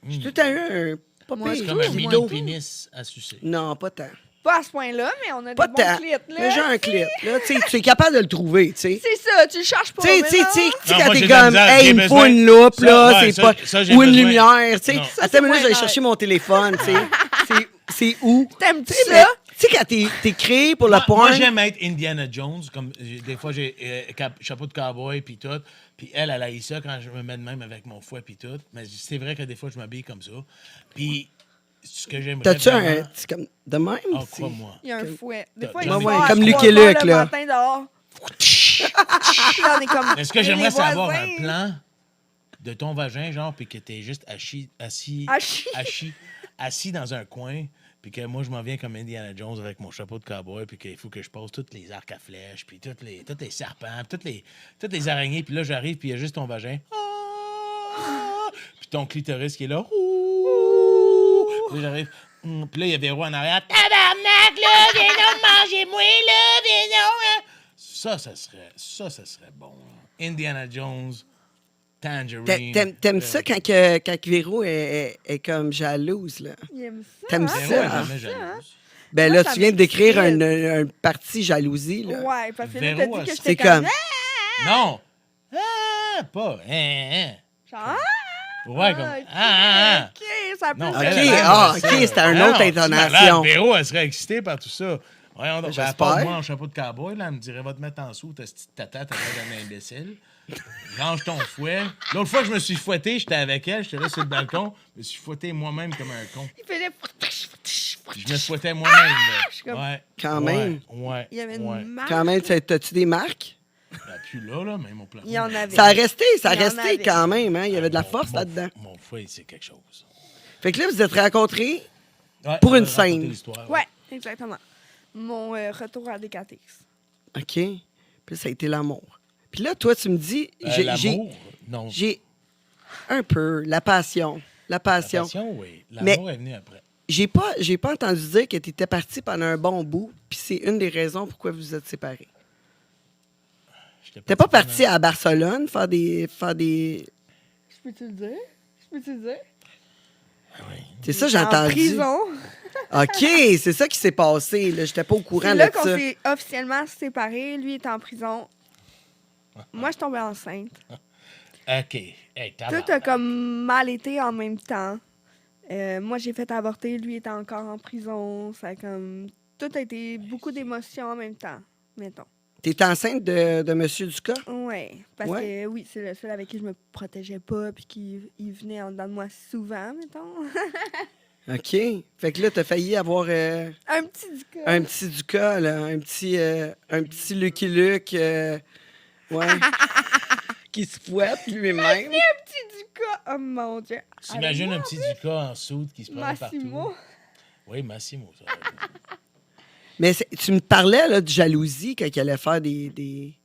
A: J'ai tout le temps eu un... Pas
B: Moi,
A: pire
C: C'est comme un mini
A: clito.
C: pénis à sucer.
A: Non, pas tant.
B: Pas à ce point-là, mais on a
A: Pas
B: des bons
A: tant.
B: clits,
A: Mais j'ai
B: là.
A: un clit. Là, tu es capable de le trouver, tu sais.
B: C'est ça, tu le cherches pas.
A: Tu sais,
B: mais
A: tu sais,
B: non.
A: tu sais,
C: Non,
A: quand
C: moi,
A: t'es
C: j'ai de la
A: comme,
C: misère,
A: hey,
C: j'ai
A: il me faut
C: besoin-
A: une loupe,
C: Ça,
A: là,
C: ouais,
A: c'est
C: ça,
A: pas.
C: ça, j'ai
A: Ou une
C: besoin.
A: lumière, tu sais.
C: Non.
A: Attends, mais là,
B: moins
A: j'allais
B: nice.
A: chercher mon téléphone, tu sais. C'est où?
B: T'aimes-tu
A: Tu sais,
B: ça?
A: tu sais, quand t'es créé pour le
C: Moi,
A: porn.
C: j'aime être Indiana Jones. Comme, des fois, j'ai chapeau de cowboy puis tout. Puis elle a eu ça quand je me mets de même avec mon fouet puis tout. Mais c'est vrai que des fois, je m'habille comme ça. Puis ce que j'aimerais
A: T'as-tu
C: vraiment-
A: un. C'est comme de même?
C: Ah,
A: c'est-
C: crois-moi.
B: Il y a un fouet. Des fois,
C: Ouais,
B: il
C: ouais,
B: sort à
A: comme
B: 3
A: Lucky
B: heures
A: Luke,
B: le
A: là.
B: matin dehors. Puis là, on est comme.
C: Est-ce que
B: et
C: j'aimerais
B: les
C: savoir
B: voisins?
C: un plan de ton vagin, genre, puis que t'es juste assis dans un coin, puis que moi, je m'en viens comme Indiana Jones avec mon chapeau de cowboy, puis qu'il faut que je pose tous les arcs à flèches, puis tous les serpents, puis toutes les araignées, puis là, j'arrive, puis il y a juste ton vagin. Ah! Puis ton clitoris qui est là. Ouh! Puis là, j'arrive. Puis là, il y a Véro en arrière. Tabarnak, là, viens donc manger moi, là, viens donc. Ça serait bon. Là. Indiana Jones, Tangerine.
A: T'aimes ça quand Véro est comme jalouse, là?
B: Il aime ça.
A: T'aimes
B: hein?
A: ça?
C: Véro est
A: hein?
C: jamais jalouse.
A: Ben
B: Moi,
A: là,
B: ça
A: tu viens de décrire
B: m'excite.
A: un parti jalousie, là.
B: Ouais, parce que là,
C: Véro,
B: t'as dit que
C: c'est
B: j'étais
A: comme-
B: comme.
C: Non! Ah, pas. Hein.
B: Genre,
C: Ouais, comme.
B: ok, ça peut
C: Non,
B: se
A: ok,
B: faire.
A: ah, ok, c'était une autre intonation.
C: Véro, elle serait excitée par tout ça. Voyons donc,
A: J'espère.
C: à part moi en chapeau de cowboy, là, elle me dirait, va te mettre en dessous, ta petite tata, t'as l'air d'un imbécile. Range ton fouet. L'autre fois que je me suis fouetté, j'étais avec elle, j'étais là sur le balcon, je me suis fouetté moi-même comme un con.
B: Il faisait.
C: Je me fouettais moi-même, là.
B: suis comme-
C: Ouais.
A: Quand
C: Ouais,
A: même.
C: Ouais.
B: Il y avait
C: ouais.
B: une marque.
A: Quand même, t'as-tu des marques?
C: Ben, plus là, mais mon plan.
B: Il y en avait.
A: Ça a resté
B: Il y en
A: resté
B: avait.
A: quand même, hein? Il y avait de la
C: Mon-
A: force
C: mon-
A: là-dedans.
C: Mon fouet, c'est quelque chose.
A: Fait que là, vous êtes rencontrés.
C: Ouais,
A: Pour
C: on
A: une
C: va raconter
A: scène.
C: l'histoire,
B: Ouais, exactement. Mon retour à DKTX.
A: OK. Puis ça a été l'amour. Puis là, toi, tu me dis,
C: L'amour? Non.
A: j'ai un peu la passion. La
C: La
A: passion.
C: passion, oui.
A: Mais-
C: L'amour est venu après.
A: J'ai pas entendu dire que tu étais parti pendant un bon bout, puis c'est une des raisons pourquoi vous vous êtes séparés. T'es pas parti à Barcelone faire des.
B: Je peux-tu le dire?
A: C'est ça, j'ai
B: En
A: entendu.
B: prison.
A: OK, c'est ça qui s'est passé. Là. J'étais pas au courant
B: C'est
A: de
B: là qu'on
A: ça.
B: s'est officiellement séparés. Lui est en prison. Moi, je tombais enceinte.
C: OK. Hey,
B: Tout a comme mal été en même temps. Moi, j'ai fait avorter. Lui était encore en prison. Ça a comme... Tout a été beaucoup d'émotions en même temps, mettons.
A: T'es enceinte de M. Ducas?
B: Ouais, parce
A: Ouais.
B: que oui, c'est le seul avec qui je me protégeais pas puis qui il venait en dedans de moi souvent, mettons.
A: OK. Fait que là, t'as failli avoir
B: Un petit Ducas.
A: un petit Ducas, là, un petit Lucky Luke. Ouais. Qui se fouette lui-même.
B: Un petit Ducas. Oh mon Dieu.
C: T'imagines
B: Avec
C: un
B: moi,
C: petit Ducas en soude qui se promène
B: Massimo.
C: partout. Oui, Massimo. Ça.
A: Mais tu me parlais là, de jalousie quand il allait faire des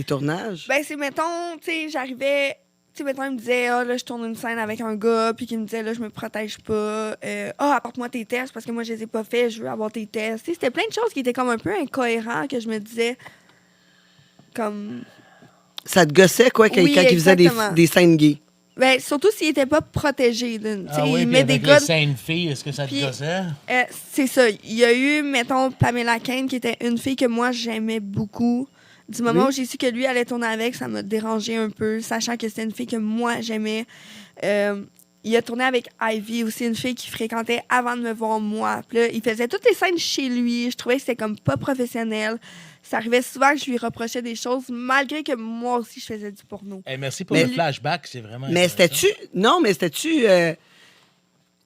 A: tournages.
B: Ben, c'est, mettons, tu sais, j'arrivais... Tu sais, mettons, il me disait, ah, là, je tourne une scène avec un gars, puis qu'il me disait, là, je me protège pas. Ah, apporte-moi tes tests, parce que moi, je les ai pas faits, je veux avoir tes tests. Tu sais, c'était plein de choses qui étaient comme un peu incohérentes, que je me disais, comme...
A: Ça te gossait, quoi, quand,
B: Oui,
A: quand il faisait
B: exactement.
A: des scènes gays.
B: Ben, surtout s'il était pas protégé. Tu sais,
C: Ah oui,
B: il
C: puis
B: met des
C: avec
B: gars...
C: les scènes filles, est-ce que ça te
B: Puis-
C: gossait?
B: C'est ça. Il y a eu, mettons, Pamela Cain, qui était une fille que moi, j'aimais beaucoup Du moment
A: Oui.
B: où j'ai su que lui allait tourner avec, ça m'a dérangé un peu, sachant que c'était une fille que moi, j'aimais. Il a tourné avec Ivy, aussi une fille qui fréquentait avant de me voir moi. Puis là, il faisait toutes les scènes chez lui. Je trouvais que c'était comme pas professionnel. Ça arrivait souvent que je lui reprochais des choses, malgré que moi aussi, je faisais du porno.
C: Hey, merci pour
A: Mais-
C: le flashback, c'est vraiment.
A: Mais
C: intéressant.
A: c'était-tu... Non, mais c'était-tu...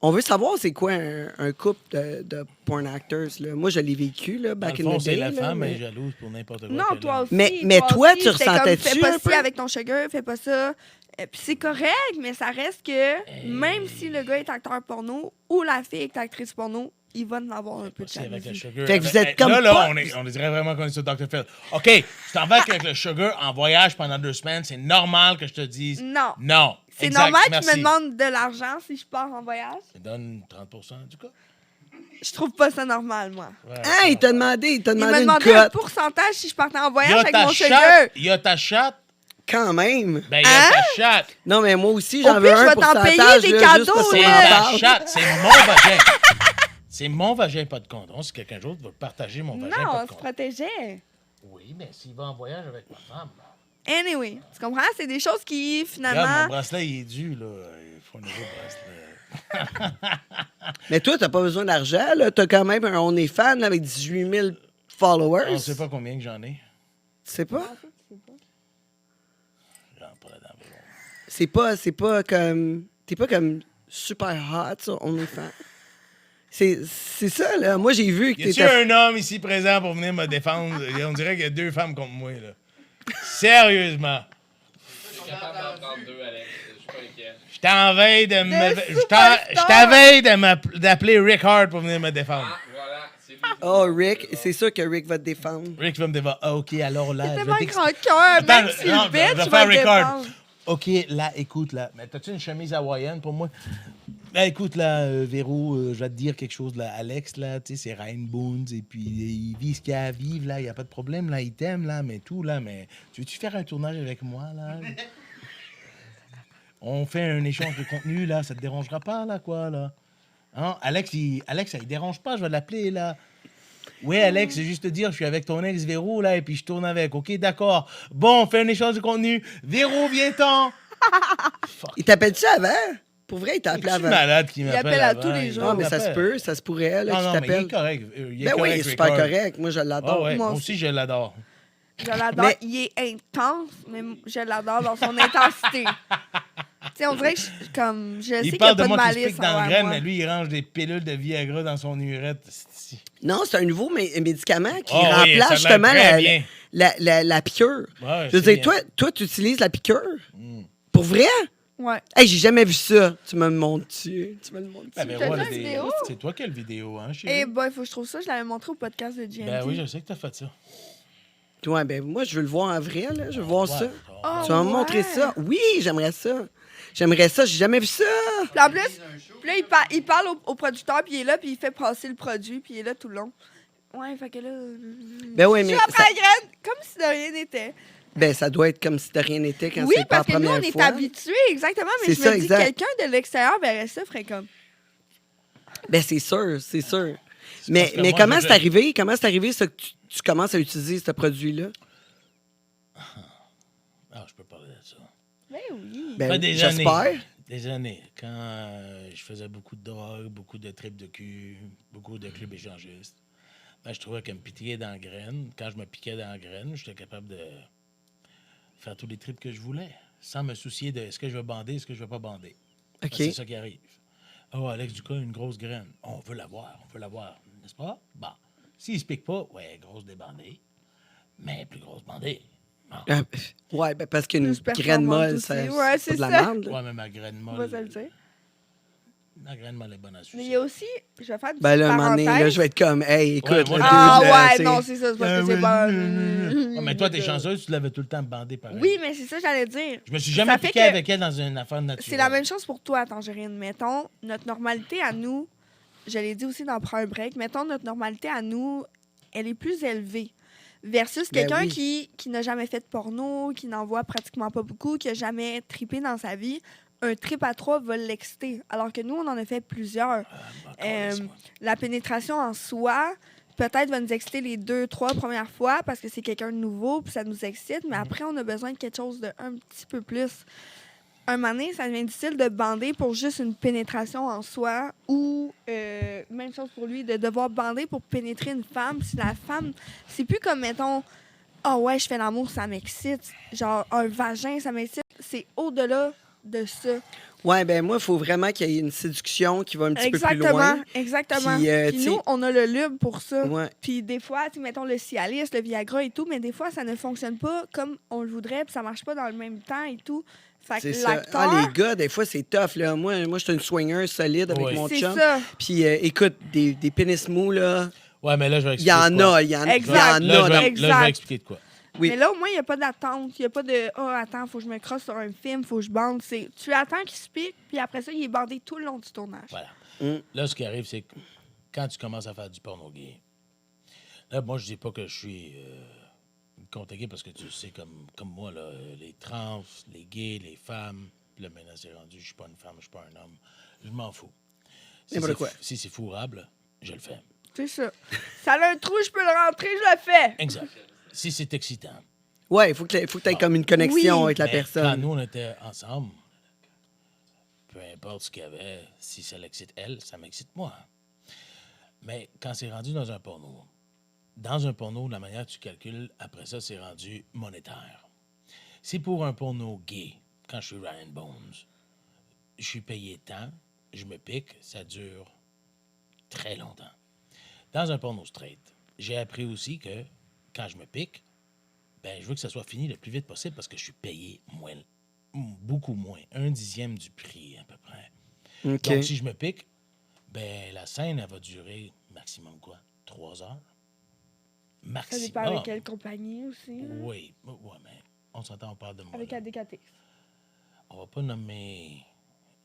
A: On veut savoir c'est quoi un couple de porn actors. Là. Moi, je l'ai vécu, là,
C: Dans
A: back
C: le
A: in
C: fond,
A: the
C: c'est
A: day.
C: la
A: là,
C: femme
A: mais-
C: est jalouse pour n'importe quoi.
B: Non,
C: qu'elle
B: toi
C: aime.
B: aussi.
A: Mais toi,
B: aussi,
A: tu
B: c'était comme,
A: ressentais-tu
B: fais pas
A: un
B: ci
A: peu?
B: avec ton sugar, fais pas ça. Puis c'est correct, mais ça reste que même si le gars est acteur porno ou la fille est actrice porno, il va en avoir un peu de
C: C'est avec le
B: jalousie.
C: sugar.
A: Fait que vous êtes
C: Hey,
A: comme
C: là,
A: pas-
C: on dirait vraiment qu'on est sur Dr. Phil. OK, tu t'en vas avec le sugar en voyage pendant 2 semaines, c'est normal que je te dise
B: Non.
C: non.
B: C'est
C: Exact,
B: normal qu'il
C: merci.
B: me demande de l'argent si je pars en voyage.
C: Il me donne 30% du cas.
B: Je trouve pas ça normal, moi.
C: Ouais,
A: Ah, il t'a demandé
B: Il m'a
A: une
B: demandé un
A: cote.
B: pourcentage si je partais en
C: Il y
B: voyage
C: a
B: avec
C: ta
B: mon sugar.
C: chatte. Il y a ta chatte.
A: Quand même.
C: Ben, il y a ta chatte.
A: Non, mais moi aussi,
B: Au
A: j'en veux
B: pire, je
A: un
B: vais t'en payer
A: pourcentage.
B: des
A: là,
B: cadeaux,
A: juste parce qu'on
C: C'est
A: en
B: là.
C: ta
A: parle.
C: chatte. C'est mon vagin. C'est mon vagin, pas de condom. Si quelqu'un d'autre veut partager mon vagin,
B: Non,
C: pas
B: on
C: de
B: se
C: condom.
B: protégeait.
C: Oui, mais s'il va en voyage avec ma femme.
B: Anyway, tu comprends? C'est des choses qui,
C: Regarde, mon
B: finalement...
C: bracelet, il est dû, là. Il faut un nouveau bracelet.
A: Mais toi, t'as pas besoin d'argent. Là. T'as quand même un OnlyFans là, avec 18 000 followers.
C: On sait pas combien que j'en ai.
A: Tu sais pas?
C: J'en ai pas là-dedans.
A: C'est pas comme... T'es pas comme super hot sur OnlyFans. C'est ça, là. Moi, j'ai vu que
C: Y a-tu
A: t'étais...
C: un homme ici présent pour venir me défendre? On dirait qu'il y a 2 femmes contre moi, là. Sérieusement.
D: Je suis capable d'en prendre 2, Alex. Je suis pas inquiet.
C: J'étais en veille de me...
B: Des
C: J'étais en veille d'appeler Rick Hart pour venir me défendre.
D: Ah, voilà. C'est lui.
A: Oh, Rick, c'est sûr que Rick va te défendre.
C: Rick va me défendre. Ah, OK, alors là...
B: C'est
C: je vais
B: tellement
C: t'expliquer.
B: grand cœur, même
C: Attends,
B: si
C: non,
B: le bête,
C: je vais
B: tu
C: faire
B: vas le
C: Rick Hart.
B: défendre.
C: OK, là, écoute, là. Mais t'as-tu une chemise hawaïenne pour moi? Là, écoute, là, Véro, je vais te dire quelque chose, là. Alex, là, tu sais, c'est Ryan Boone, et puis il vit ce qu'il a à vivre, là. Il n'y a pas de problème, là. Il t'aime, là, mais tout, là. Mais tu veux-tu faire un tournage avec moi, là? On fait un échange de contenu, là. Ça te dérangera pas, là, quoi, là? Hein? Alex, ça ne dérange pas, je vais l'appeler, là. Oui, Alex, c'est juste te dire, je suis avec ton ex Véro, là, et puis je tourne avec. OK, d'accord. Bon, on fait un échange de contenu. Véro, viens-t'en.
A: Il t'appelle-tu avant? Pour vrai, il t'a appelé
C: C'est
A: avant.
C: malade qui m'appelle.
B: appelle à
C: avant,
B: tous les
C: il
B: jours.
A: Non, mais ça se
C: m'appelle.
A: peut, ça se pourrait, là,
C: Non,
A: qu'il
C: non, mais il est
A: t'appelle.
C: correct. Il est
A: Ben oui,
C: correct,
A: il est super
C: Rick Hart.
A: correct. Moi, je
C: Ah
A: l'adore.
C: ouais,
B: Moi
C: moi
B: aussi.
C: aussi, je l'adore.
B: Je l'adore.
A: Mais-
B: Il est intense, mais je l'adore dans son intensité. Tu sais, on dirait que je sais qu'il
C: Il
B: n'y a
C: parle
B: pas
C: de
B: de
C: moi qui se
B: malice
C: pique dans le
B: envers
C: graine,
B: moi.
C: mais lui, il range des pilules de Viagra dans son urette.
A: Non, c'est un nouveau médicament qui
C: Oh oui,
A: remplace
C: ça a l'air
A: justement
C: très bien.
A: la piqûre.
C: Ouais,
A: je veux
C: c'est
A: dire,
C: bien.
A: toi, tu utilises la piqûre? Pour vrai?
B: Ouais.
A: Hey, j'ai jamais vu ça. Tu me le montres-tu? Tu me le montres-tu?
C: Ben, mais
B: T'as
C: ouais,
B: déjà
C: le
B: une
C: vidéo.
B: vidéo?
C: C'est toi qui as le vidéo, hein, chérie?
B: Et il faut que je trouve ça. Je l'avais montré au podcast de GMT.
C: Ben oui, je sais que t'as fait ça.
A: Ouais, ben moi, je veux le voir en vrai, là. Je veux voir ça.
B: Oh,
A: Tu vas me
B: ouais.
A: montrer ça? Oui, j'aimerais ça. J'aimerais ça. J'ai jamais vu ça.
B: Puis en plus, puis là, il parle au producteur, puis il est là, puis il fait passer le produit, puis il est là tout le long. Ouais, fait que là...
A: Ben oui,
B: Je
A: mais
B: suis après
A: ça,
B: la graine, comme si de rien n'était.
A: ben, ça doit être comme si de rien n'était quand
B: Oui,
A: c'est pas la
B: parce que nous,
A: première
B: on est
A: fois.
B: habitués, exactement, mais
A: C'est
B: je me
A: ça,
B: dis,
A: exact.
B: quelqu'un de l'extérieur verrait ça, ferait comme...
A: Ben, c'est sûr, c'est sûr.
C: parce
A: Mais
C: que moi,
A: comment
C: je-
A: c'est arrivé? Comment c'est arrivé, ça, que tu commences à utiliser ce produit-là?
C: Ah, je peux parler de ça.
B: Ben oui.
A: Ben,
C: Ça fait des
A: j'espère.
C: années. Des années. Quand je faisais beaucoup de drogue, beaucoup de tripes de cul, beaucoup de clubs échangistes, ben, je trouvais que me piquer dans la graine, quand je me piquais dans la graine, j'étais capable de faire tous les trips que je voulais, sans me soucier de est-ce que je vais bander, est-ce que je vais pas bander. Parce que
A: OK.
C: c'est ça qui arrive. Oh, Alex Ducas, une grosse graine. On veut l'avoir, n'est-ce pas? Bon. S'il se pique pas, ouais, grosse débandée, mais plus grosse bandée. Bon.
A: Ouais, ben, parce qu'une
B: Plus
A: graine
B: performante
A: molle,
B: aussi.
A: ça,
B: Ouais,
A: c'est
B: c'est
A: pas de
B: ça.
A: la merde. là.
C: Ouais, mais ma graine
B: On
C: molle.
B: va se le dire.
C: Ma graine molle est bonne à sucer.
B: Mais il y a aussi, je vais faire une
A: Ben
B: petite
A: là, un moment donné, là,
B: parenthèse.
A: je vais être comme, hey, écoute,
C: Ouais,
A: le
C: moi,
A: dude,
B: Ah
A: là,
B: ouais,
A: tu sais.
B: non, c'est ça, c'est parce que c'est pas...
C: Ouais, mais toi, t'es chanceuse, tu l'avais tout le temps bandé pareil.
B: Oui, mais c'est ça que j'allais dire.
C: Je me suis jamais
B: Ça fait
C: piqué
B: que-
C: avec elle dans une affaire naturelle.
B: C'est la même chose pour toi, Tangerine. Mettons, notre normalité à nous, je l'ai dit aussi dans Prends un break, mettons, notre normalité à nous, elle est plus élevée. Versus
A: Ben
B: quelqu'un
A: oui.
B: qui n'a jamais fait de porno, qui n'en voit pratiquement pas beaucoup, qui n'a jamais trippé dans sa vie. Un trip à 3 va l'exciter. Alors que nous, on en a fait plusieurs.
C: Laisse-moi.
B: La pénétration en soi, peut-être va nous exciter les 2-3 premières fois parce que c'est quelqu'un de nouveau, puis ça nous excite, mais après, on a besoin de quelque chose de un petit peu plus. Un moment donné, ça devient difficile de bander pour juste une pénétration en soi ou, même chose pour lui, de devoir bander pour pénétrer une femme. Si la femme, c'est plus comme, mettons, ah ouais, je fais l'amour, ça m'excite. Genre, un vagin, ça m'excite. C'est au-delà de ça.
A: Ouais, ben moi, il faut vraiment qu'il y ait une séduction qui va un petit peu plus loin.
B: Exactement.
A: Puis,
B: Puis
A: tu sais-
B: nous, on a le lube pour ça.
A: Ouais.
B: Puis des fois, tu sais, mettons le Cialis, le Viagra et tout, mais des fois, ça ne fonctionne pas comme on le voudrait, puis ça marche pas dans le même temps et tout. Fait que
A: C'est ça.
B: l'acteur...
A: Ah, les gars, des fois, c'est tough. Là. Moi, je suis une swinger solide avec
C: Ouais.
A: mon
B: c'est
A: chum.
B: ça.
A: Puis, écoute, des pénis mous, là,
C: Ouais, mais là, je vais
A: il y
C: expliquer.
A: en
C: de quoi.
A: a, il y en a.
B: Exact.
A: Il y en a.
C: Là, je vais
B: Exact.
C: expliquer de quoi.
A: Oui.
B: Mais là, au moins, il n'y a pas d'attente. Il n'y a pas de « Ah, attends, faut que je me crosse sur un film, faut que je bande. » Tu attends qu'il se pique, puis après ça, il est bandé tout le long du tournage.
C: Voilà.
A: Mm.
C: Là, ce qui arrive, c'est que quand tu commences à faire du porno gay, là, moi, je dis pas que je suis contre gay parce que tu sais, comme moi, là, les trans, les gays, les femmes, puis là, maintenant, c'est rendu, je suis pas une femme, je suis pas un homme. Je m'en fous.
A: N'importe quoi.
C: Si c'est fourrable, je le fais.
B: C'est ça. Ça a un trou, je peux le rentrer, je le fais.
C: Exact. Si c'est excitant.
A: Ouais, il faut que tu aies comme une connexion
B: Oui.
A: avec la
C: Mais Quand
A: personne.
C: nous, on était ensemble, peu importe ce qu'il y avait, si ça l'excite elle, ça m'excite moi. Mais quand c'est rendu dans un porno, la manière que tu calcules, après ça, c'est rendu monétaire. Si pour un porno gay, quand je suis Ryan Bones, je suis payé tant, je me pique, ça dure très longtemps. Dans un porno straight, j'ai appris aussi que quand je me pique, ben, je veux que ça soit fini le plus vite possible parce que je suis payé moins, beaucoup moins, 1/10 du prix à peu près.
A: OK.
C: Donc, si je me pique, ben, la scène, elle va durer maximum quoi? 3 heures?
B: Ça
C: Maximum.
B: dépend avec quelle compagnie aussi. Là.
C: Oui, ouais, mais on s'entend, on parle de moi.
B: Avec
C: là.
B: ADKT.
C: On va pas nommer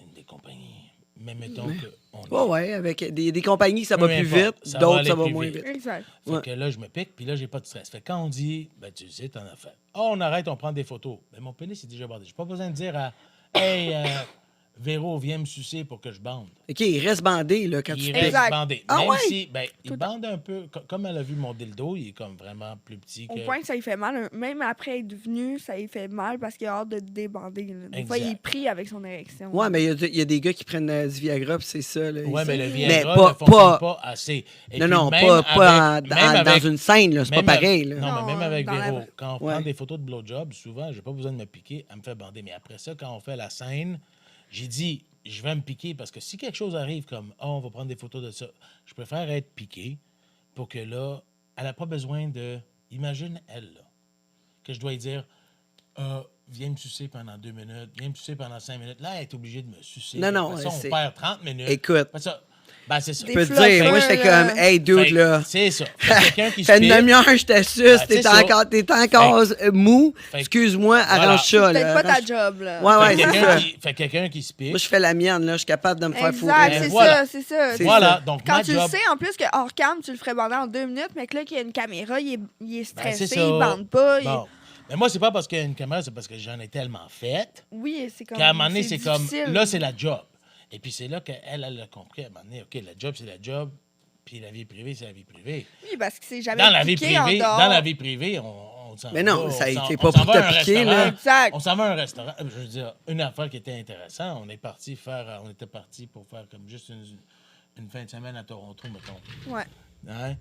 C: une des compagnies, mais mettons que on
A: Ouais, ouais, avec des compagnies, ça va
C: Peu
A: plus
C: importe,
A: vite,
C: ça va
A: d'autres,
C: aller
A: ça va
C: plus
A: moins
C: vite.
A: vite.
B: Exact.
C: Fait
A: Ouais.
C: que là, je me pique, puis là, j'ai pas de stress. Fait que quand on dit, ben, tu sais, t'en as fait. Oh, on arrête, on prend des photos. Ben, mon pénis est déjà bandé. J'ai pas besoin de dire à, hey, Véro, viens me sucer pour que je bande.
A: OK, il reste bandé, là, quand tu
C: Il
A: piques.
C: reste
B: Exact.
C: bandé.
A: Ah
C: Même
A: ouais?
C: si, ben, il bande un peu. Comme elle a vu mon dildo, il est comme vraiment plus petit
B: Au
C: que.
B: point que ça lui fait mal. Même après être venu, ça lui fait mal parce qu'il a hâte de débander. Là. Des fois,
C: Exact.
B: il est pris avec son érection.
A: Ouais, mais il y a des gars qui prennent du Viagra, puis c'est ça. Là,
C: Ouais, mais le
A: Mais
C: Viagra
A: pas-
C: ne fonctionne
A: pas-
C: pas assez. Et
A: Non,
C: puis
A: non,
C: même
A: pas
C: avec-
A: dans
C: même avec-
A: une scène, là. C'est pas
C: même
A: pareil,
C: avec-
A: là.
C: Non,
B: Non,
C: mais même avec
B: dans la
C: Véro,
B: vraie.
C: quand on
A: Ouais.
C: prend des photos de blowjob, souvent, j'ai pas besoin de me piquer, elle me fait bander. Mais après ça, quand on fait la scène, j'ai dit, je vais me piquer parce que si quelque chose arrive comme, oh, on va prendre des photos de ça, je préfère être piqué pour que là, elle n'a pas besoin de. Imagine, elle, là, que je dois lui dire, viens me sucer pendant 2 minutes, viens me sucer pendant 5 minutes. Là, elle est obligée de me sucer.
A: Non, non,
C: Après ça, on
A: c'est-
C: perd 30 minutes.
A: Écoute.
C: Après ça, ben, c'est ça.
B: Des
A: Je peux te
B: floppers,
A: dire, moi, j'étais
B: là.
A: comme, hey, dude,
C: Fait-
A: là.
C: C'est ça. Fait que quelqu'un qui se
A: Fait une
C: pique,
A: demi-heure, je te suce,
C: Ben, c'est
A: t'es
C: ça.
A: encore mou.
C: que-
A: Excuse-moi,
C: Voilà.
A: arrange ça,
B: C'est peut-être
A: là.
B: pas ta
A: Arrange-
B: job, là.
A: Ouais, ouais,
C: fait
A: c'est
C: quelqu'un
A: ça.
C: fait quelqu'un qui se pique.
A: Moi, je fais la mienne, là. Je suis capable de me faire fourrer.
B: Exact,
C: Ben,
B: c'est
C: voilà.
B: ça, c'est ça.
A: C'est
C: Voilà,
A: ça.
C: donc
B: Quand
C: ma
B: tu
C: job,
B: le sais, en plus, que hors cam, tu le ferais bander en 2 minutes, mais que là, qu'il y a une caméra, il est
C: ben,
B: stressé,
C: c'est ça.
B: il bande pas.
C: Bon. Mais moi, c'est pas parce qu'il y a une caméra, c'est parce que j'en ai tellement fait
B: Oui, c'est comme.
C: qu'à un moment donné, c'est comme,
B: difficile.
C: là, c'est la job. Et puis c'est là qu'elle, elle a compris à un moment donné, OK, la job, c'est la job, puis la vie privée, c'est la vie privée.
B: Oui, parce que c'est jamais
C: Dans la vie
B: piqué en
C: privée,
B: dehors.
C: dans la vie privée, on s'en
A: Mais non,
C: va,
A: ça a
C: on s'en-
A: été
C: on
A: pas
C: s'en
A: pour
C: va
A: te
C: à un
A: piquer,
C: restaurant.
A: là.
B: Exact.
C: On s'en va à un restaurant. Je veux dire, une affaire qui était intéressante, on était parti pour faire comme juste une fin de semaine à Toronto, mettons.
B: Ouais.
C: Hein?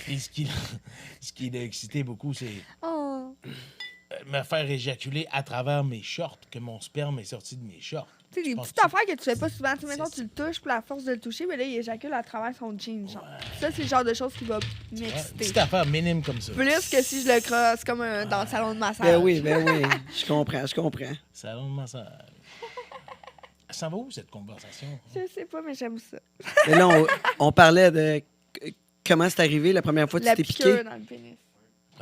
C: Et ce qui l'a excité beaucoup, c'est
B: Oh.
C: me faire éjaculer à travers mes shorts, que mon sperme est sorti de mes shorts.
B: Tu sais,
C: Je
B: des
C: pense
B: petites
C: que-
B: affaires que tu fais pas souvent. Tu sais, mettons,
C: C'est
B: tu le touches, puis la force de le toucher, mais là, il éjacule à travers son jean, genre. Ça, c'est le genre de choses qui va
C: Ouais,
B: m'exciter.
C: petite affaire minime comme ça.
B: Plus que si je le crosse comme dans le salon de massage.
A: Ben oui. Je comprends.
C: Salon de massage. Ça va où, cette conversation?
B: Je sais pas, mais j'aime ça.
A: Mais là, on parlait de comment c'est arrivé la première fois que
B: La
A: tu t'es
B: piqûre
A: piqué.
B: dans le pénis.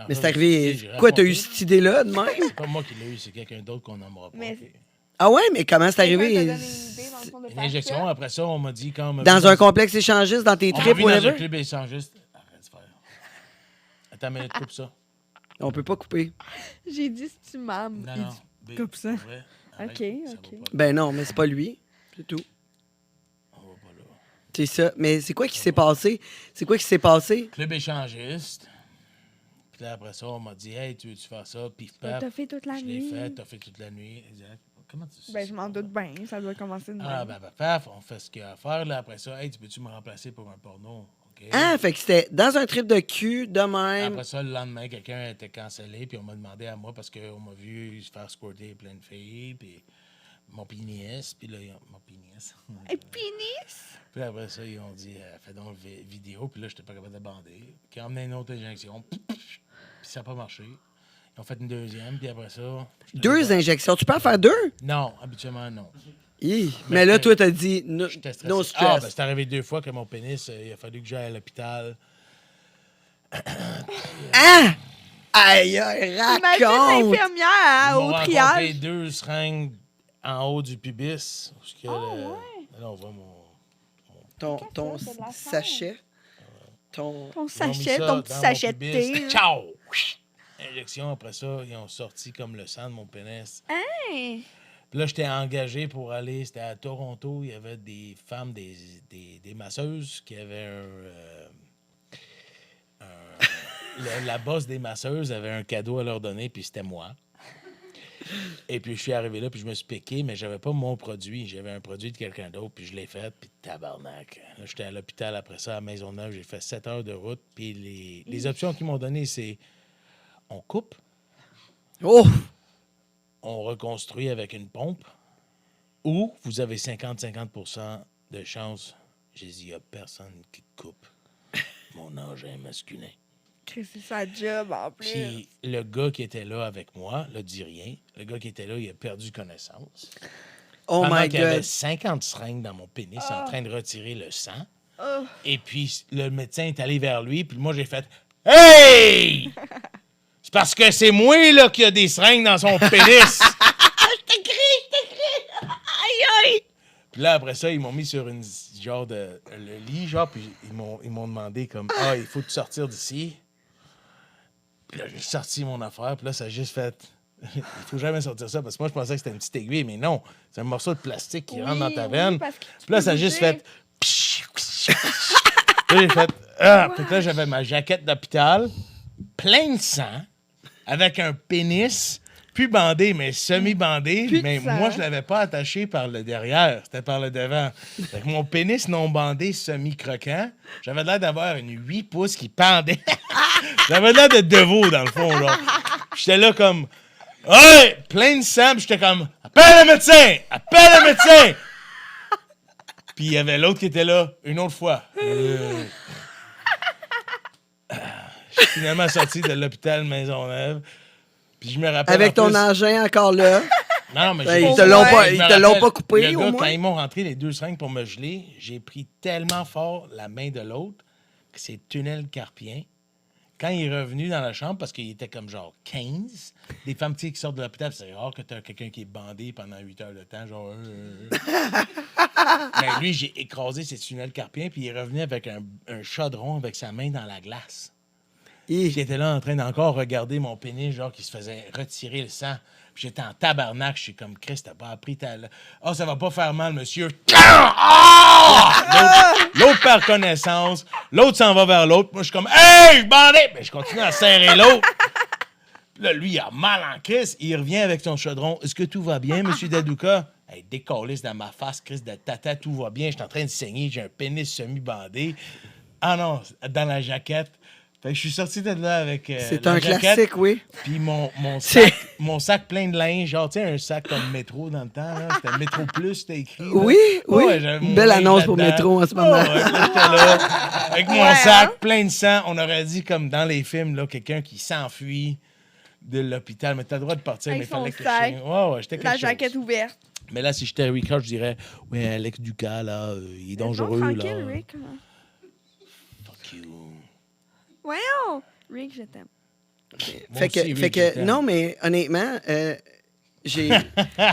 A: Mais c'est arrivé.
C: J'ai
A: Quoi, t'as eu
C: raconté.
A: cette idée-là de même?
C: C'est pas moi qui l'ai eu, c'est quelqu'un d'autre qu'on nommera pas.
B: Mais-
C: Ok.
A: Ah ouais, mais comment c'est
B: Quelqu'un
A: arrivé?
B: t'a donné une idée, dans le fond, de
C: Une
B: faire
C: injection,
B: ça?
C: après ça, on m'a dit quand on m'a vu
A: Dans un complexe échangiste, dans tes
C: on m'a
A: trips,
C: vu dans un
A: whatever?
C: club échangiste. Arrête de faire. Attends une minute, coupe ça.
A: On peut pas couper.
B: J'ai dit si tu m'aimes.
C: Non,
B: Il
C: non.
B: dit, coupe ça.
C: Ouais, arrête,
B: Ok,
C: ça
B: ok.
C: va pas.
A: Ben non, mais c'est pas lui. C'est tout.
C: On va pas là.
A: C'est ça. Mais c'est quoi qui s'est passé? C'est quoi qui s'est passé?
C: Club échangiste. Puis là, après ça, on m'a dit, hey, tu veux-tu faire ça? Pif, paf.
B: T'as fait toute la
C: Je
B: nuit.
C: l'ai fait, t'as fait toute la nuit. Exact. Comment tu sais?
B: Ben, je m'en doute bien. Ça doit commencer de
C: Ah,
B: même.
C: ben, paf, on fait ce qu'il y a à faire. Là, après ça, hey, tu peux-tu me remplacer pour un porno? OK.
A: Ah, fait que c'était dans un trip de cul, de même.
C: Après ça, le lendemain, quelqu'un a été cancellé, puis on m'a demandé à moi parce qu'on m'a vu se faire squirter plein de filles, puis mon pénis, puis là, mon pénis.
B: Et pénis!
C: Puis après ça, ils ont dit, fais donc vidéo, puis là, j'étais pas capable de bander. Qui a emmené une autre injection, puis ça n'a pas marché. Ils ont fait une deuxième, puis après ça.
A: Deux injections. Tu peux en faire deux?
C: Non, habituellement, non.
A: Hi. Mais là, toi, t'as dit no,
C: J'étais stressé.
A: no
C: Ah,
A: stress.
C: ben, c'est arrivé 2 fois que mon pénis, il a fallu que j'aille à l'hôpital.
A: Ah! Aïe, aïe,
B: Imagine
A: raconte!
B: l'infirmière hein,
C: Ils m'ont
B: au
C: rencontré
B: triage.
C: 2 seringues en haut du pubis. Parce que,
B: ouais.
C: là, on voit mon...
A: Ton
B: c'est de la
A: sachet. Ton...
B: Ton
C: Ils ont mis
B: sachet,
C: ça
B: ton petit
C: dans mon
B: sachet de
C: pubis.
B: thé.
C: Ciao! Injection, après ça, ils ont sorti comme le sang de mon pénis.
B: Hey!
C: Puis là, j'étais engagé pour aller, c'était à Toronto, il y avait des femmes, des masseuses qui avaient la boss des masseuses avait un cadeau à leur donner, puis c'était moi. Et puis je suis arrivé là, puis je me suis piqué, mais j'avais pas mon produit. J'avais un produit de quelqu'un d'autre, puis je l'ai fait, puis tabarnak. Là, j'étais à l'hôpital après ça, à Maisonneuve, j'ai fait 7 heures de route, puis les options qu'ils m'ont données, c'est on coupe,
A: Oh!
C: on reconstruit avec une pompe, ou vous avez 50-50% de chance. J'ai dit, il n'y a personne qui coupe mon engin masculin.
B: Chris, c'est sa job en plus.
C: Puis le gars qui était là avec moi, là, dit rien. Le gars qui était là, il a perdu connaissance.
A: Oh
C: Pendant
A: my
C: qu'il y avait
A: God!
C: 50 seringues dans mon pénis en train de retirer le sang.
B: Oh.
C: Et puis le médecin est allé vers lui, puis moi j'ai fait « Hey! C'est parce que c'est moi là qui a des seringues dans son pénis! »
A: Aïe, aïe!
C: Puis là, après ça, ils m'ont mis sur une genre de le lit, genre, puis ils m'ont demandé comme « Ah, il faut te sortir d'ici. » Puis là, j'ai sorti mon affaire, puis là, ça a juste fait... Il faut jamais sortir ça, parce que moi, je pensais que c'était une petite aiguille, mais non. C'est un morceau de plastique qui rentre dans ta veine.
B: parce que tu
C: Puis là,
B: peux
C: ça a juste
B: bouger.
C: fait... Puis là, j'ai fait... Ah! Puis là, j'avais ma jaquette d'hôpital, plein de sang, avec un pénis... Plus bandé, mais semi-bandé.
B: Plus de
C: Mais
B: sang.
C: moi, je l'avais pas attaché par le derrière. C'était par le devant. Fait que mon pénis non bandé, semi-croquant, j'avais l'air d'avoir une 8 pouces qui pendait. J'avais l'air de Deveau, dans le fond, là. J'étais là comme... Hey! Plein de sang. Puis j'étais comme... Appelle le médecin! Appelle le médecin! Puis il y avait l'autre qui était là, une autre fois. Je suis finalement sorti de l'hôpital Maisonneuve. Puis je me rappelle.
A: Avec
C: en
A: ton
C: plus-
A: engin encore là.
C: Non, mais
A: Ben,
C: j'ai-
A: ils te l'ont pas-
C: je me
A: ils te l'ont
C: rappelle,
A: pas coupé,
C: le
A: au
C: gars,
A: moins?
C: quand ils m'ont rentré les 2 seringues pour me geler, j'ai pris tellement fort la main de l'autre que c'est tunnel carpien. Quand il est revenu dans la chambre, parce qu'il était comme genre 15, des femmes tu sais, qui sortent de l'hôpital, c'est rare que tu as quelqu'un qui est bandé pendant 8 heures de temps, genre... Mais lui, j'ai écrasé ses tunnels carpiens, puis il est revenu avec un chaudron avec sa main dans la glace.
A: Hi.
C: Puis il était là en train d'encore regarder mon pénis, genre qui se faisait retirer le sang. Puis j'étais en tabarnak, je suis comme Chris, t'as pas appris ta. Ah, ça va pas faire mal, monsieur. L'autre perd connaissance, l'autre s'en va vers l'autre. Moi, je suis comme Hey, bandé! Mais je continue à serrer l'autre. Puis là, lui, il a mal en Chris. Il revient avec son chaudron. Est-ce que tout va bien, monsieur Dadouka? Hey, décalisse dans ma face, Chris de tata, tout va bien. Je suis en train de saigner, j'ai un pénis semi-bandé. Ah non, dans la jaquette. Fait que je suis sorti de là avec.
A: C'est
C: la
A: un
C: jaquette,
A: classique, oui.
C: Puis mon
A: C'est-
C: sac plein de linge, genre, tu sais, un sac comme Métro dans le temps, là. C'était Métro Plus, c'était écrit. là.
A: Oui, oui.
C: j'avais mon
A: Belle
C: linge
A: annonce pour
C: là-dedans.
A: Métro en ce
C: Ouais,
A: moment.
C: ouais, là, j'étais là, avec mon
B: Ouais,
C: sac
B: hein?
C: plein de sang. On aurait dit, comme dans les films, là, quelqu'un qui s'enfuit de l'hôpital. Mais t'as le droit de partir,
B: Avec
C: mais il fallait
B: son
C: que
B: sac,
C: je... Ouais, j'étais quelque
B: La
C: chose.
B: jaquette ouverte.
C: Mais là, si j'étais Rick Ross, je dirais, ouais, Alex Ducas, là, il est dangereux,
B: Non,
C: là.
B: tranquille, Rick.
C: Fuck you.
B: Voyons! Rick, je t'aime.
C: Moi
A: Fait
C: aussi, Rick,
A: que
C: je t'aime.
A: non, mais honnêtement, je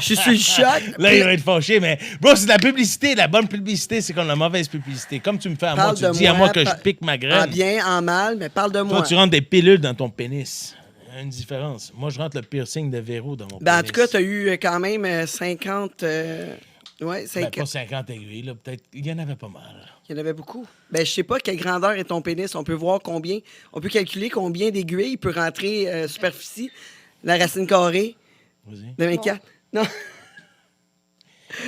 A: suis sur le choc.
C: Là, il va être fâché, mais bro, c'est de la publicité. La bonne publicité, c'est comme la mauvaise publicité. Comme tu me fais à moi,
A: Parle
C: tu
A: de
C: dis à moi que je
A: par-
C: pique ma
A: En
C: graine.
A: bien, en mal, mais parle de
C: Toi,
A: moi.
C: tu rentres des pilules dans ton pénis. Il y a une différence. Moi, je rentre le piercing de Véro dans mon
A: Ben, en
C: pénis.
A: tout cas, tu as eu quand même 50 Oui,
C: Ben, pas 50 aiguilles, là. Peut-être. Il y en avait pas mal.
A: Il y en avait beaucoup. Ben, je sais pas quelle grandeur est ton pénis. On peut voir combien. On peut calculer combien d'aiguilles peut rentrer superficie. La racine carrée
C: Vas-y.
A: de 24. Non.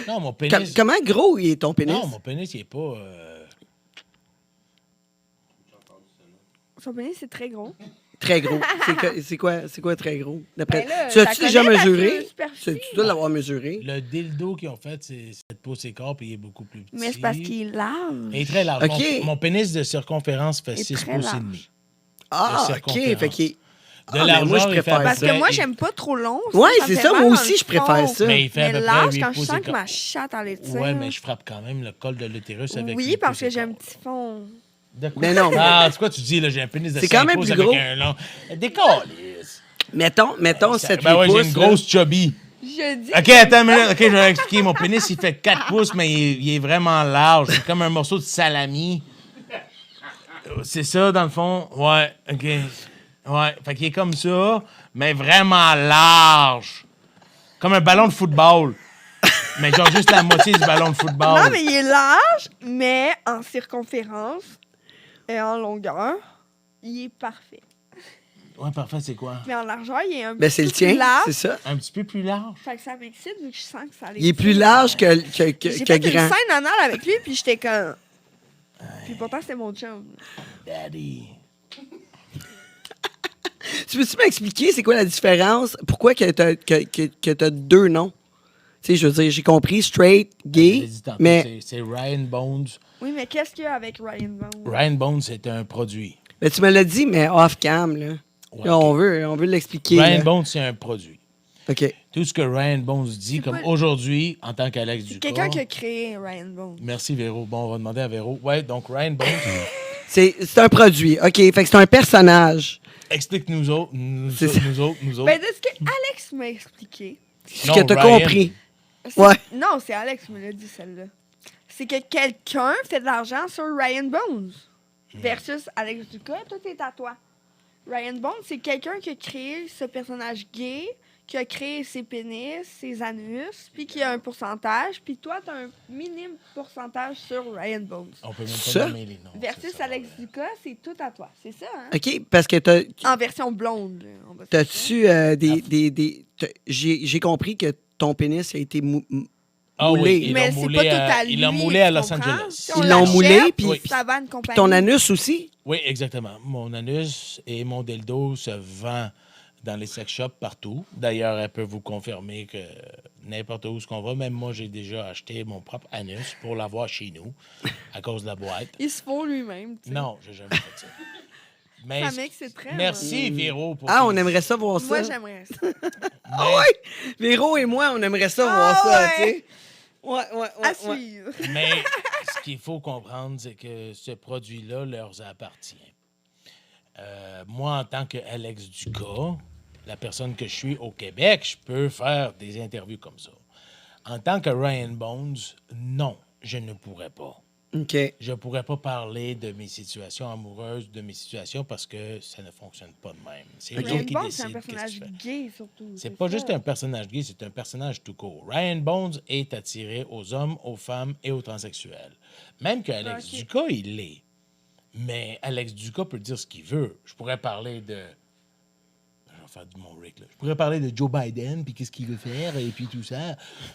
C: Non, mon pénis.
A: Comment gros est ton pénis?
C: Non, mon pénis, il est pas.
B: Son pénis, c'est très gros.
A: Très gros. C'est quoi très gros?
B: Ben là,
A: Tu as-tu
B: la
A: déjà
B: connais, ta
A: mesuré?
B: superficie?
A: Tu dois l'avoir mesuré.
C: Le dildo qu'ils ont fait, c'est 7 pouces et quart, puis il est beaucoup plus petit.
B: Mais c'est parce qu'il est large.
C: Il est très large.
A: OK.
C: Mon pénis de circonférence fait
B: Il est
C: 6
B: très
C: pouces
B: large.
C: et demi.
A: Ah,
C: de
A: OK.
C: circonférence.
A: Fait qu'il est-
C: De
A: Ah, mais
C: largeur,
A: moi, je
C: il fait
A: préfère
C: à peu
B: Parce que
C: près-
B: moi, j'aime pas trop long.
A: Ouais,
B: me
A: c'est
B: fait
A: ça.
B: mal
A: Moi
B: dans
A: aussi,
B: le
A: je préfère
B: fond.
A: ça.
C: Mais il fait à
B: Mais
C: peu près
B: large,
C: 8
B: quand je
C: pouces
B: sens
C: et
B: que
C: quart.
B: ma chatte en l'étire.
C: Ouais, mais je frappe quand même le col de l'utérus avec
B: Oui,
C: 8
B: parce
C: pouces
B: que
C: et
B: j'ai un
C: quart.
B: petit fond.
C: De quoi?
A: Mais non, mais-
C: Ah, c'est quoi tu dis, là? J'ai un pénis de
A: C'est
C: 5
A: quand même
C: pouces
A: plus
C: avec
A: gros.
C: un long. Décalisse.
A: Mettons cette
C: Ben ouais, j'ai
A: pouces.
C: une grosse chubby.
B: Je dis.
C: OK, attends une minute. OK, je vais expliquer. Mon pénis, il fait 4 pouces, mais il est vraiment large. C'est comme un morceau de salami. C'est ça, dans le fond? Ouais, OK. Ouais, fait qu'il est comme ça, mais vraiment large. Comme un ballon de football. Mais genre juste la moitié du ballon de football.
B: Non, mais il est large, mais en circonférence et en longueur, il est parfait.
C: Ouais, parfait, c'est quoi?
B: Mais en largeur, il est un
A: Ben,
B: petit
A: c'est le
B: peu
A: tien,
B: plus large.
A: c'est ça.
C: Un petit peu plus large.
B: Fait que ça m'excite vu que je sens que ça allait.
A: Il est plus large que
B: J'ai fait une
A: grand.
B: scène anale avec lui, puis j'étais comme. Puis pourtant, c'était mon chum.
C: Daddy.
A: Tu peux-tu m'expliquer c'est quoi la différence? Pourquoi que t'as deux noms? Tu sais, je veux dire, j'ai compris straight,
C: Je
A: gay,
C: l'ai dit tantôt,
A: mais
C: c'est Ryan Bones.
B: Oui, mais qu'est-ce qu'il y a avec Ryan Bones?
C: Ryan Bones, c'est un produit.
A: tu me l'as dit, mais off-cam, là.
C: Ouais,
A: Là,
C: ok.
A: on veut l'expliquer.
C: Ryan
A: là.
C: Bones, c'est un produit.
A: OK.
C: Tout ce que Ryan Bones dit, comme
B: pas-
C: aujourd'hui, en tant qu'Alex
B: C'est
C: Ducas...
B: quelqu'un qui a créé Ryan Bones.
C: Merci, Véro. Bon, on va demander à Véro. Ouais, donc Ryan Bones...
A: C'est un produit. OK, fait que c'est un personnage.
C: Explique-nous autres.
A: C'est ça.
C: Nous autres.
B: Ben, de ce que Alex m'a expliqué.
A: Ce
C: Non,
A: que t'as
C: Ryan.
A: compris.
B: c'est-
A: Ouais.
B: Non, c'est Alex qui me l'a dit, celle-là. C'est que quelqu'un fait de l'argent sur Ryan Bones. Versus Alex Ducas, tout est à toi. Ryan Bones, c'est quelqu'un qui a créé ce personnage gay, qui a créé ses pénis, ses anus, puis qui a un pourcentage, puis toi, t'as un minime pourcentage sur Ryan Bones.
C: On peut même
A: Ça?
C: pas nommer les noms.
B: Versus
C: c'est ça.
B: Alex Ducas, c'est tout à toi. C'est ça, hein?
A: OK, parce que
B: En version blonde. Là, on va se dire.
A: t'as-tu j'ai compris que ton pénis a été
C: Ah
A: moulé.
C: oui, ils
B: Mais
C: l'ont
B: c'est
C: moulé
B: pas tout
C: à-
B: à
C: ils l'ont
B: lui,
C: moulé à
B: tu
C: Los
B: comprends?
C: Angeles.
B: Si on
A: Ils l'ont
B: l'achète,
A: moulé, puis-
B: ça va à une compagnie.
A: ton anus aussi?
C: Oui, exactement. Mon anus et mon dildo se vend dans les sex shops partout. D'ailleurs, elle peut vous confirmer que n'importe où ce qu'on va, même moi, j'ai déjà acheté mon propre anus pour l'avoir chez nous à cause de la boîte.
B: Il se faut lui-même. tu sais.
C: Non, j'ai jamais fait ça. Mais
B: Ça m'exciterait,
C: merci, Véro. Pour
A: Ah,
C: tes-
A: on aimerait ça voir ça.
B: Moi, j'aimerais ça.
A: Ah ouais! Véro et moi, on aimerait ça voir
B: Ah
A: ça,
B: ouais!
A: tu sais. Ouais.
B: À
A: ouais.
B: suivre.
C: Mais ce qu'il faut comprendre, c'est que ce produit-là leur appartient. Moi, en tant qu'Alex Ducas, la personne que je suis au Québec, je peux faire des interviews comme ça. En tant que Ryan Bones, non, je ne pourrais pas.
A: OK.
C: Je ne pourrais pas parler de mes situations amoureuses, de mes situations, parce que ça ne fonctionne pas de même. C'est eux
B: Ryan
C: autres qui
B: Bones, c'est un
C: décident qu'est-ce que
B: personnage
C: tu fais.
B: gay, surtout.
C: C'est pas
B: ça.
C: juste un personnage gay, c'est un personnage tout court. Ryan Bones est attiré aux hommes, aux femmes et aux transsexuels. Même que Alex
B: Ok.
C: Ducas, il l'est. Mais Alex Ducas peut dire ce qu'il veut. Je pourrais parler de... Je vais faire du mon Rick, là. Je pourrais parler de Joe Biden, puis qu'est-ce qu'il veut faire, et puis tout ça.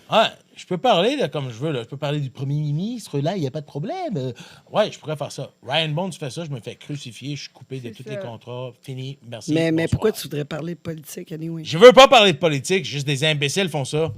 C: Ouais, je peux parler là, comme je veux. Là. Je peux parler du premier ministre, là, il n'y a pas de problème. Ouais, je pourrais faire ça. Ryan Bones fait ça, je me fais crucifier, je suis coupé de
B: C'est
C: tous
B: ça.
C: les contrats. Fini, merci.
A: Mais
C: bonsoir.
A: pourquoi tu voudrais parler de politique, anyway?
C: Je veux pas parler de politique, juste des imbéciles font ça.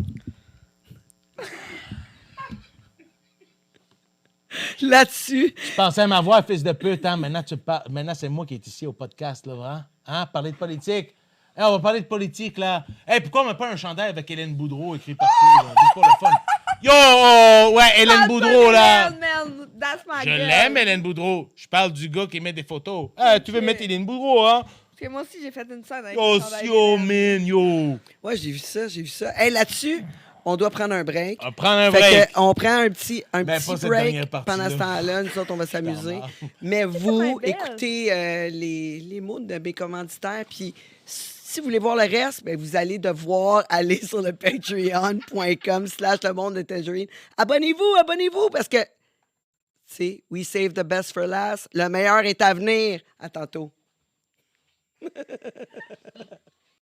A: Là-dessus,
C: Tu pensais m'avoir, fils de pute, hein? Maintenant, Maintenant, c'est moi qui est ici au podcast, là, hein? Hein? Parler de politique. Hey, on va parler de politique, là. Hey, pourquoi on met pas un chandail avec Hélène Boudreau écrit partout, là? Juste pour le fun. Yo! Ouais, Hélène Boudreau, là!
B: Man, that's my
C: Je
B: girl.
C: l'aime, Hélène Boudreau. Je parle du gars qui met des photos. Ah, tu veux
B: Ok.
C: mettre Hélène Boudreau, hein?
B: Parce que moi aussi, j'ai fait une scène avec
C: Yo,
B: le chandail
C: yo,
B: d'Hélène.
C: man, yo!
A: ouais, j'ai vu ça. Hey, là-dessus, on doit prendre un break.
C: On va prendre un
A: Fait
C: break.
A: que, on prend un petit
C: Ben, pas cette
A: break
C: dernière partie-là.
A: pendant ce temps-là. Nous autres, on va s'amuser.
C: marre.
A: Mais
B: tellement
A: vous,
B: belle.
A: écoutez les mots de mes commanditaires. Puis si vous voulez voir le reste, ben, vous allez devoir aller sur le patreon.com/le monde de Tangerine. Abonnez-vous, parce que, tu sais, we save the best for last. Le meilleur est à venir. À tantôt.